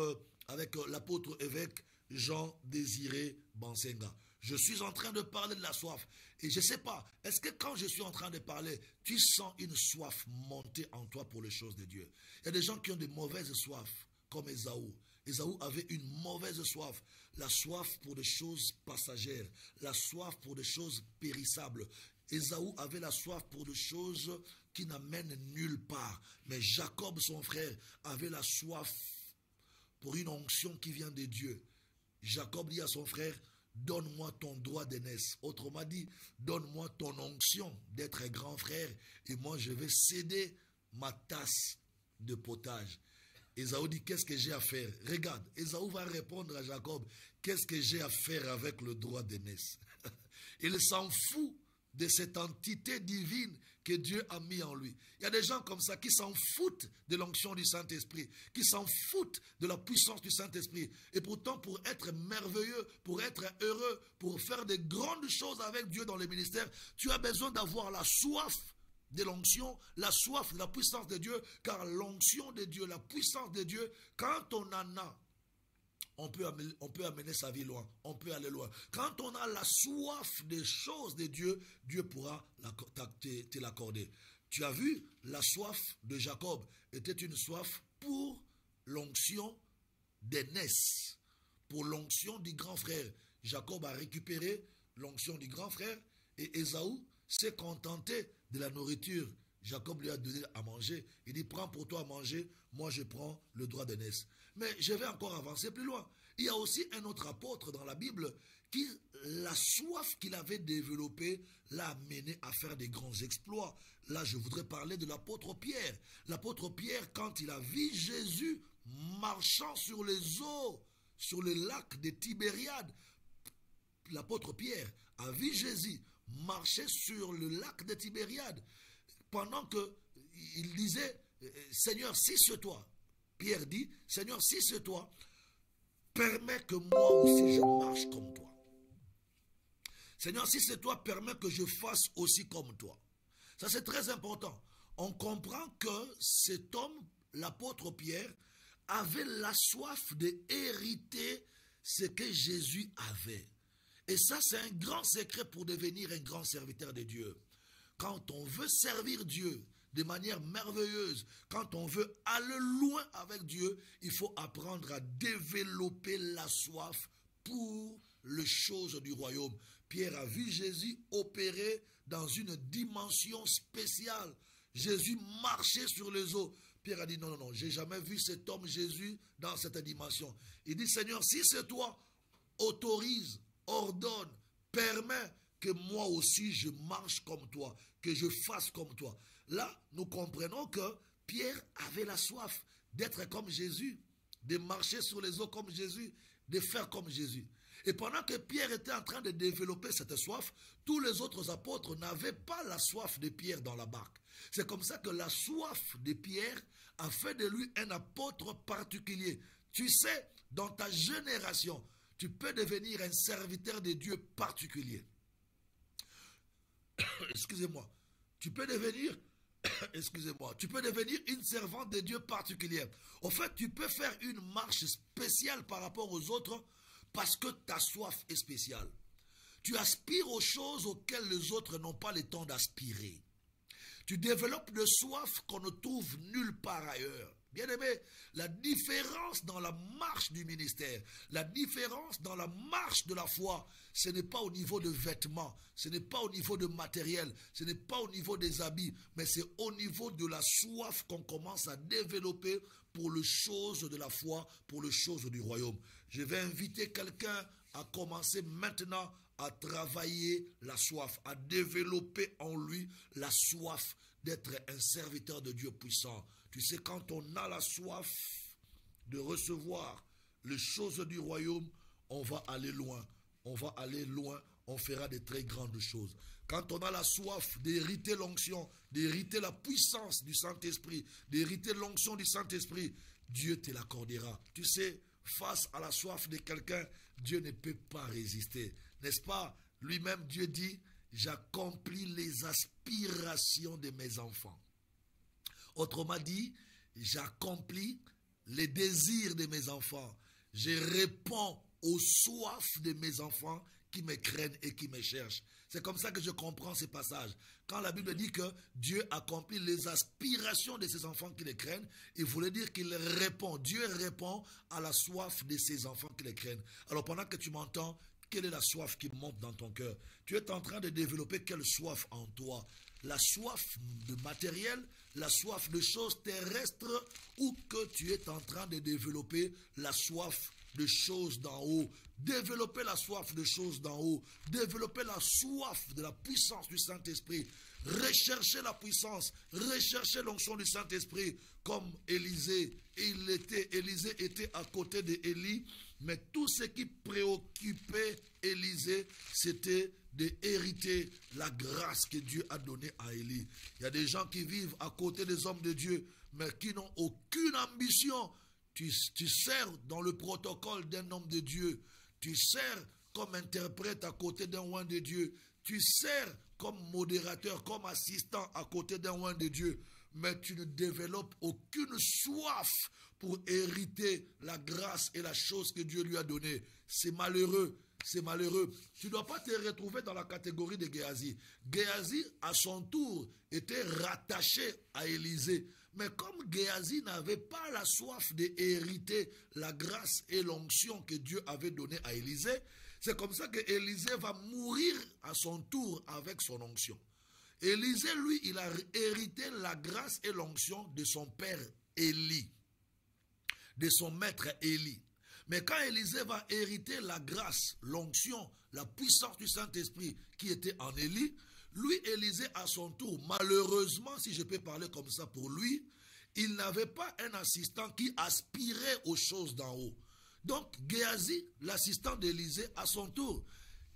A: l'apôtre évêque Jean-Désiré Bansenga. Je suis en train de parler de la soif. Et je ne sais pas, est-ce que quand je suis en train de parler, tu sens une soif monter en toi pour les choses de Dieu? Il y a des gens qui ont de mauvaises soifs, comme Ésaü. Ésaü avait une mauvaise soif. La soif pour des choses passagères. La soif pour des choses périssables. Ésaü avait la soif pour des choses qui n'amènent nulle part. Mais Jacob, son frère, avait la soif pour une onction qui vient de Dieu. Jacob dit à son frère, donne-moi ton droit d'aînesse. Autrement dit, donne-moi ton onction d'être un grand frère et moi je vais céder ma tasse de potage. Ésaü dit, qu'est-ce que j'ai à faire? Regarde, Ésaü va répondre à Jacob, qu'est-ce que j'ai à faire avec le droit d'aînesse? Il s'en fout de cette entité divine que Dieu a mis en lui. Il y a des gens comme ça qui s'en foutent de l'onction du Saint-Esprit, qui s'en foutent de la puissance du Saint-Esprit. Et pourtant, pour être merveilleux, pour être heureux, pour faire de grandes choses avec Dieu dans le ministère, tu as besoin d'avoir la soif de l'onction, la soif de la puissance de Dieu, car l'onction de Dieu, la puissance de Dieu, quand on en a, on peut amener sa vie loin, on peut aller loin. Quand on a la soif des choses de Dieu, Dieu pourra te l'accorder. Tu as vu, la soif de Jacob était une soif pour l'onction d'aînesse, pour l'onction du grand frère. Jacob a récupéré l'onction du grand frère et Ésaü s'est contenté de la nourriture. Jacob lui a donné à manger. Il dit, prends pour toi à manger, moi je prends le droit d'aînesse. Mais je vais encore avancer plus loin. Il y a aussi un autre apôtre dans la Bible qui, la soif qu'il avait développée, l'a amené à faire des grands exploits. Là, je voudrais parler de l'apôtre Pierre. L'apôtre Pierre, quand il a vu Jésus marchant sur les eaux, sur le lac de Tibériade, l'apôtre Pierre a vu Jésus marcher sur le lac de Tibériade pendant qu'il disait, Seigneur, si c'est toi, Pierre dit, Seigneur, si c'est toi, permets que moi aussi je marche comme toi. Seigneur, si c'est toi, permets que je fasse aussi comme toi. Ça, c'est très important. On comprend que cet homme, l'apôtre Pierre, avait la soif d'hériter ce que Jésus avait. Et ça, c'est un grand secret pour devenir un grand serviteur de Dieu. Quand on veut servir Dieu de manière merveilleuse, quand on veut aller loin avec Dieu, il faut apprendre à développer la soif pour les choses du royaume. Pierre a vu Jésus opérer dans une dimension spéciale. Jésus marchait sur les eaux. Pierre a dit, non, j'ai jamais vu cet homme Jésus dans cette dimension. Il dit, Seigneur, si c'est toi, autorise, ordonne, permets que moi aussi je marche comme toi, que je fasse comme toi. Là, nous comprenons que Pierre avait la soif d'être comme Jésus, de marcher sur les eaux comme Jésus, de faire comme Jésus. Et pendant que Pierre était en train de développer cette soif, tous les autres apôtres n'avaient pas la soif de Pierre dans la barque. C'est comme ça que la soif de Pierre a fait de lui un apôtre particulier. Tu sais, dans ta génération, tu peux devenir un serviteur de Dieu particulier. Excusez-moi. Tu peux devenir une servante de Dieu particulière. En fait, tu peux faire une marche spéciale par rapport aux autres parce que ta soif est spéciale. Tu aspires aux choses auxquelles les autres n'ont pas le temps d'aspirer. Tu développes de soif qu'on ne trouve nulle part ailleurs. Bien-aimé, la différence dans la marche du ministère, la différence dans la marche de la foi, ce n'est pas au niveau de vêtements, ce n'est pas au niveau de matériel, ce n'est pas au niveau des habits, mais c'est au niveau de la soif qu'on commence à développer pour les choses de la foi, pour les choses du royaume. Je vais inviter quelqu'un à commencer maintenant à travailler la soif, à développer en lui la soif d'être un serviteur de Dieu puissant. Tu sais, quand on a la soif de recevoir les choses du royaume, on va aller loin. On va aller loin, on fera de très grandes choses. Quand on a la soif d'hériter l'onction, d'hériter la puissance du Saint-Esprit, d'hériter l'onction du Saint-Esprit, Dieu te l'accordera. Tu sais, face à la soif de quelqu'un, Dieu ne peut pas résister. N'est-ce pas? Lui-même, Dieu dit, j'accomplis les aspirations de mes enfants. Autrement dit, j'accomplis les désirs de mes enfants. Je réponds aux soifs de mes enfants qui me craignent et qui me cherchent. C'est comme ça que je comprends ces passages. Quand la Bible dit que Dieu accomplit les aspirations de ses enfants qui les craignent, il voulait dire qu'il répond. Dieu répond à la soif de ses enfants qui les craignent. Alors pendant que tu m'entends, quelle est la soif qui monte dans ton cœur? Tu es en train de développer quelle soif en toi? La soif de matériel, la soif de choses terrestres, ou que tu es en train de développer la soif de choses d'en haut. Développer la soif de choses d'en haut. Développer la soif de la puissance du Saint-Esprit. Rechercher la puissance. Rechercher l'onction du Saint-Esprit. Comme Élisée. Élisée était à côté d'Élie. Mais tout ce qui préoccupait Élisée, c'était d'hériter la grâce que Dieu a donnée à Élie. Il y a des gens qui vivent à côté des hommes de Dieu, mais qui n'ont aucune ambition. Tu sers dans le protocole d'un homme de Dieu. Tu sers comme interprète à côté d'un oint de Dieu. Tu sers comme modérateur, comme assistant à côté d'un oint de Dieu. Mais tu ne développes aucune soif pour hériter la grâce et la chose que Dieu lui a donnée. C'est malheureux. C'est malheureux. Tu ne dois pas te retrouver dans la catégorie de Géasi. Géasi, à son tour, était rattaché à Élisée. Mais comme Géasi n'avait pas la soif d'hériter la grâce et l'onction que Dieu avait donnée à Élisée, c'est comme ça que Élisée va mourir à son tour avec son onction. Élisée, lui, il a hérité la grâce et l'onction de son père Élie, de son maître Élie. Mais quand Élisée va hériter la grâce, l'onction, la puissance du Saint-Esprit qui était en Élie, lui, Élisée, à son tour, malheureusement, si je peux parler comme ça pour lui, il n'avait pas un assistant qui aspirait aux choses d'en haut. Donc, Géasi, l'assistant d'Élisée, à son tour,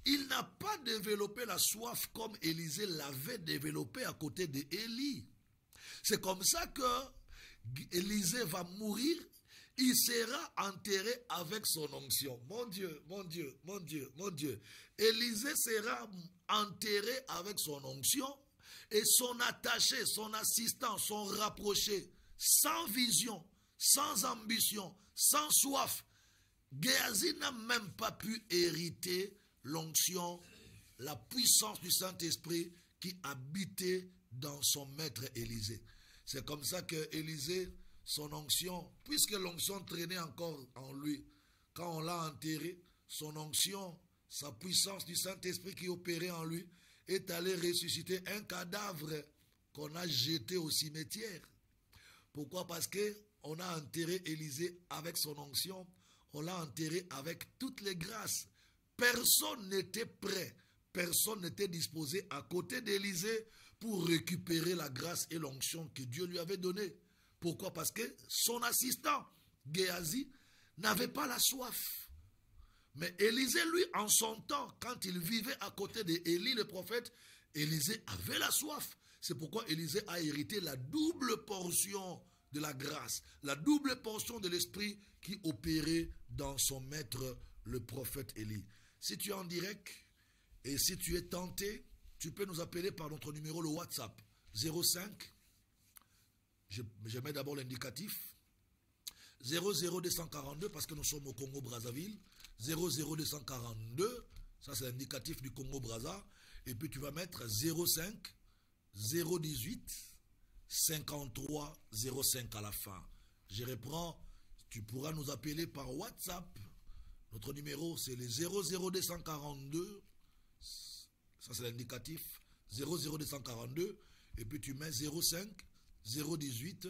A: il n'a pas développé la soif comme Élisée l'avait développé à côté d'Élie. C'est comme ça que Élisée va mourir. Il sera enterré avec son onction. Mon Dieu, mon Dieu, mon Dieu, mon Dieu. Élisée sera enterré avec son onction et son attaché, son assistant, son rapproché, sans vision, sans ambition, sans soif. Géasi n'a même pas pu hériter l'onction, la puissance du Saint-Esprit qui habitait dans son maître Élisée. C'est comme ça que Élisée, son onction, puisque l'onction traînait encore en lui, quand on l'a enterré, son onction, sa puissance du Saint-Esprit qui opérait en lui, est allé ressusciter un cadavre qu'on a jeté au cimetière. Pourquoi? Parce qu'on a enterré Élisée avec son onction, on l'a enterré avec toutes les grâces. Personne n'était prêt, personne n'était disposé à côté d'Élisée pour récupérer la grâce et l'onction que Dieu lui avait donnée. Pourquoi? Parce que son assistant, Géasi, n'avait pas la soif. Mais Élisée, lui, en son temps, quand il vivait à côté d'Élie, le prophète, Élisée avait la soif. C'est pourquoi Élisée a hérité la double portion de la grâce, la double portion de l'esprit qui opérait dans son maître, le prophète Élie. Si tu es en direct et si tu es tenté, tu peux nous appeler par notre numéro, le WhatsApp, 05, je mets d'abord l'indicatif, 00242 parce que nous sommes au Congo-Brazzaville, 00242, ça c'est l'indicatif du Congo-Brazza, et puis tu vas mettre 05 018 53 05 à la fin. Je reprends, tu pourras nous appeler par WhatsApp. Notre numéro, c'est le 00242. Ça, c'est l'indicatif. 00242. Et puis tu mets 05 018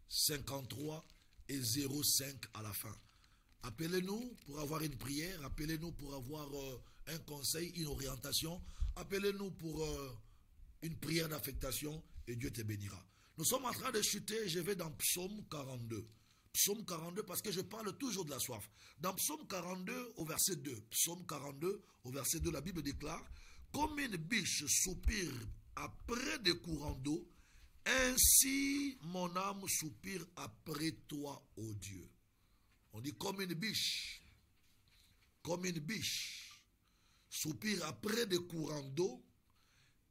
A: 53 et 05 à la fin. Appelez-nous pour avoir une prière. Appelez-nous pour avoir un conseil, une orientation. Appelez-nous pour une prière d'affectation et Dieu te bénira. Nous sommes en train de chuter. Je vais dans Psaume 42. Psaume 42 parce que je parle toujours de la soif. Dans Psaume 42 au verset 2. Psaume 42 au verset 2, la Bible déclare: comme une biche soupire après des courants d'eau, ainsi mon âme soupire après toi, ô Dieu. On dit comme une biche soupire après des courants d'eau,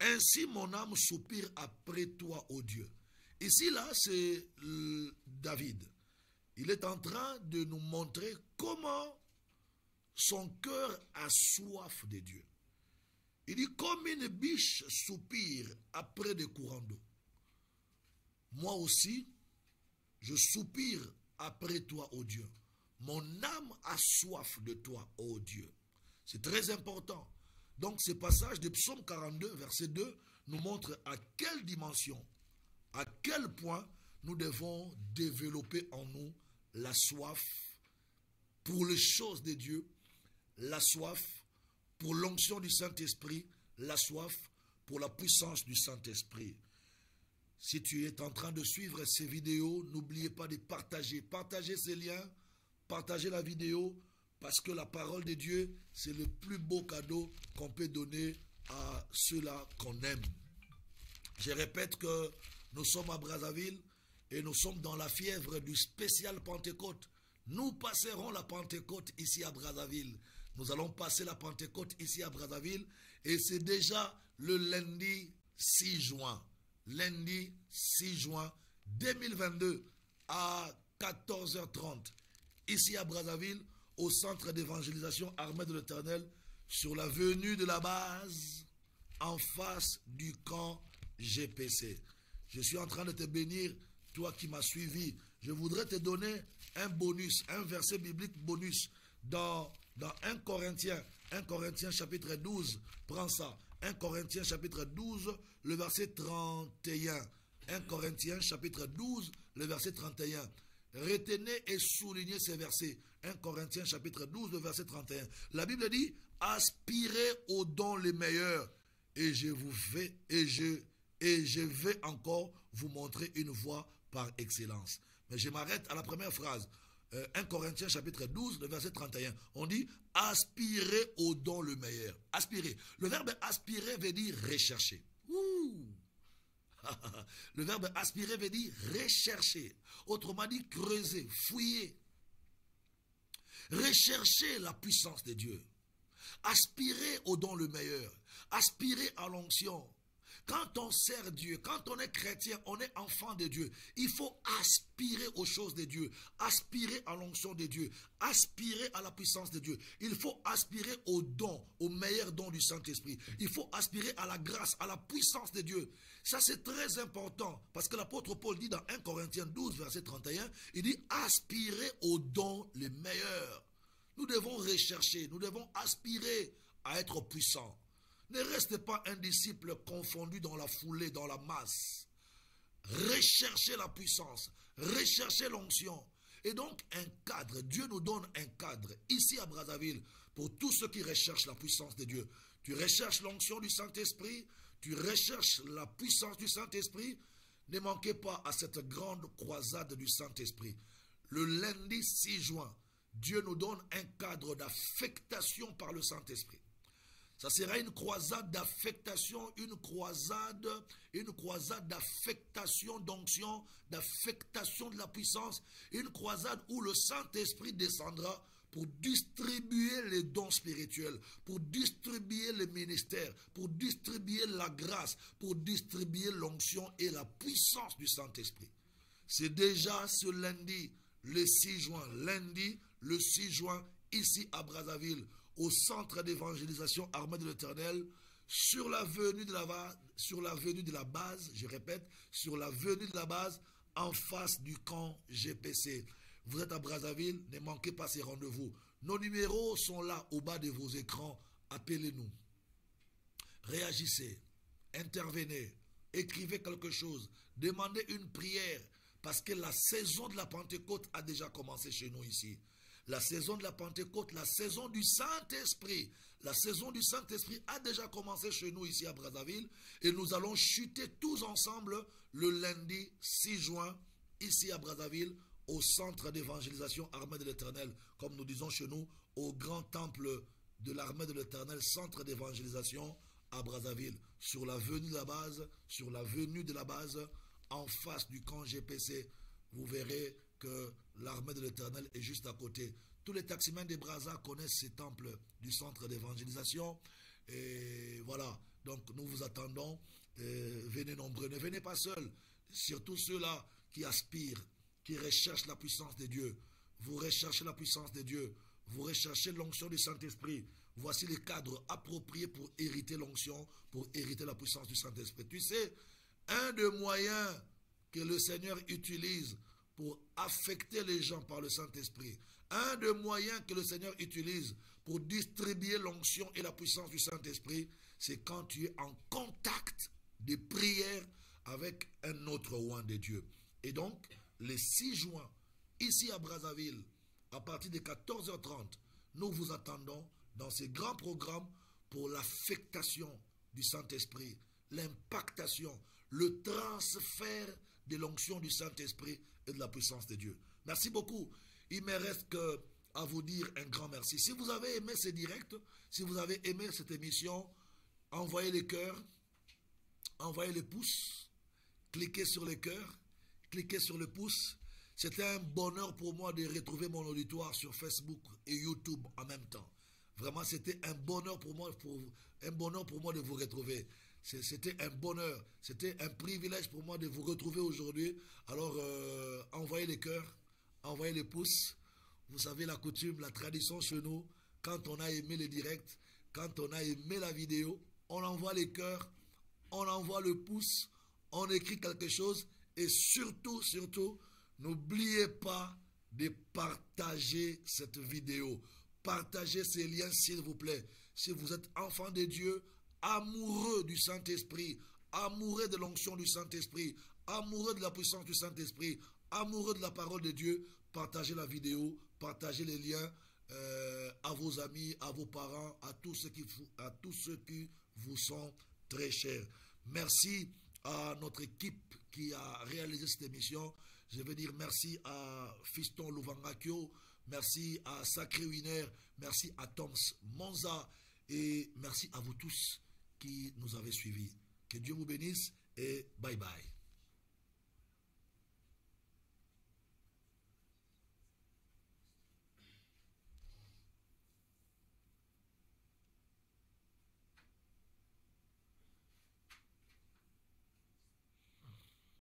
A: ainsi mon âme soupire après toi, ô Dieu. Ici, là, c'est David. Il est en train de nous montrer comment son cœur a soif de Dieu. Il dit, comme une biche soupire après des courants d'eau. Moi aussi, je soupire après toi, ô Dieu. Mon âme a soif de toi, ô Dieu. C'est très important. Donc, ce passage de Psaume 42, verset 2, nous montre à quelle dimension, à quel point nous devons développer en nous la soif pour les choses de Dieu, la soif pour l'onction du Saint-Esprit, la soif pour la puissance du Saint-Esprit. Si tu es en train de suivre ces vidéos, n'oubliez pas de partager. Partagez ces liens, partagez la vidéo, parce que la parole de Dieu, c'est le plus beau cadeau qu'on peut donner à ceux-là qu'on aime. Je répète que nous sommes à Brazzaville et nous sommes dans la fièvre du spécial Pentecôte. Nous passerons la Pentecôte ici à Brazzaville. Nous allons passer la Pentecôte ici à Brazzaville et c'est déjà le lundi 6 juin. Lundi 6 juin 2022 à 14h30 ici à Brazzaville au centre d'évangélisation Armée de l'Éternel sur l'avenue de la base en face du camp GPC. Je suis en train de te bénir, toi qui m'as suivi. Je voudrais te donner un bonus, un verset biblique bonus dans 1 Corinthiens chapitre 12. Prends ça. 1 Corinthiens chapitre 12, le verset 31. 1 Corinthiens chapitre 12, le verset 31. Retenez et soulignez ces versets. 1 Corinthiens chapitre 12, le verset 31. La Bible dit, aspirez aux dons les meilleurs et je vais encore vous montrer une voie par excellence. Mais je m'arrête à la première phrase. 1 Corinthiens chapitre 12, le verset 31. On dit, aspirez aux dons le meilleur. Aspirer. Le verbe aspirer veut dire rechercher. Ouh. Le verbe aspirer veut dire rechercher. Autrement dit, creuser, fouiller. Rechercher la puissance de Dieu. Aspirer au don le meilleur. Aspirer à l'onction. Quand on sert Dieu, quand on est chrétien, on est enfant de Dieu. Il faut aspirer aux choses de Dieu, aspirer à l'onction de Dieu, aspirer à la puissance de Dieu. Il faut aspirer au don, au meilleur don du Saint-Esprit. Il faut aspirer à la grâce, à la puissance de Dieu. Ça, c'est très important parce que l'apôtre Paul dit dans 1 Corinthiens 12, verset 31, il dit aspirer au don les meilleurs. Nous devons rechercher, nous devons aspirer à être puissants. Ne restez pas un disciple confondu dans la foulée, dans la masse. Recherchez la puissance, recherchez l'onction. Et donc un cadre, Dieu nous donne un cadre ici à Brazzaville pour tous ceux qui recherchent la puissance de Dieu. Tu recherches l'onction du Saint-Esprit, tu recherches la puissance du Saint-Esprit. Ne manquez pas à cette grande croisade du Saint-Esprit. Le lundi 6 juin, Dieu nous donne un cadre d'affectation par le Saint-Esprit. Ça sera une croisade d'affectation, une croisade d'affectation d'onction, d'affectation de la puissance, une croisade où le Saint-Esprit descendra pour distribuer les dons spirituels, pour distribuer les ministères, pour distribuer la grâce, pour distribuer l'onction et la puissance du Saint-Esprit. C'est déjà ce lundi, le 6 juin, lundi, le 6 juin, ici à Brazzaville, au centre d'évangélisation Armée de l'Éternel, sur l'avenue de la base, je répète, sur l'avenue de la base, en face du camp GPC. Vous êtes à Brazzaville, ne manquez pas ces rendez-vous. Nos numéros sont là au bas de vos écrans. Appelez-nous. Réagissez, intervenez, écrivez quelque chose, demandez une prière, parce que la saison de la Pentecôte a déjà commencé chez nous ici. La saison de la Pentecôte, la saison du Saint-Esprit. La saison du Saint-Esprit a déjà commencé chez nous ici à Brazzaville. Et nous allons chuter tous ensemble le lundi 6 juin ici à Brazzaville au centre d'évangélisation Armée de l'Éternel. Comme nous disons chez nous, au grand temple de l'Armée de l'Éternel, centre d'évangélisation à Brazzaville. Sur l'avenue de la base, en face du camp GPC, vous verrez que l'Armée de l'Éternel est juste à côté. Tous les taximens de Brazza connaissent ces temples du centre d'évangélisation. Et voilà, donc nous vous attendons. Venez nombreux, ne venez pas seuls. Surtout ceux-là qui aspirent, qui recherchent la puissance de Dieu. Vous recherchez la puissance de Dieu. Vous recherchez l'onction du Saint-Esprit. Voici les cadres appropriés pour hériter l'onction, pour hériter la puissance du Saint-Esprit. Tu sais, un des moyens que le Seigneur utilise pour affecter les gens par le Saint-Esprit, un des moyens que le Seigneur utilise pour distribuer l'onction et la puissance du Saint-Esprit, c'est quand tu es en contact de prière avec un autre roi de Dieu. Et donc, le 6 juin, ici à Brazzaville, à partir de 14h30, nous vous attendons dans ces grands programmes pour l'affectation du Saint-Esprit, l'impactation, le transfert de l'onction du Saint-Esprit et de la puissance de Dieu. Merci beaucoup. Il me reste à vous dire un grand merci. Si vous avez aimé ce direct, si vous avez aimé cette émission, envoyez les cœurs, envoyez les pouces, cliquez sur les cœurs, cliquez sur le pouce. C'était un bonheur pour moi de retrouver mon auditoire sur Facebook et YouTube en même temps. Vraiment, c'était un bonheur pour moi, de vous retrouver. C'était un bonheur, c'était un privilège pour moi de vous retrouver aujourd'hui. Alors, envoyez les cœurs, envoyez les pouces. Vous savez la coutume, la tradition chez nous, quand on a aimé le direct, quand on a aimé la vidéo, on envoie les cœurs, on envoie le pouce, on écrit quelque chose et surtout, n'oubliez pas de partager cette vidéo. Partagez ces liens s'il vous plaît. Si vous êtes enfant de Dieu, amoureux du Saint-Esprit, amoureux de l'onction du Saint-Esprit, amoureux de la puissance du Saint-Esprit, amoureux de la parole de Dieu, partagez la vidéo, partagez les liens à vos amis, à vos parents, à tous ceux qui vous sont très chers. Merci à notre équipe qui a réalisé cette émission. Je veux dire merci à Fiston Louvangakio, merci à Sacré Winner, merci à Toms Monza et merci à vous tous qui nous avez suivis. Que Dieu vous bénisse et bye bye.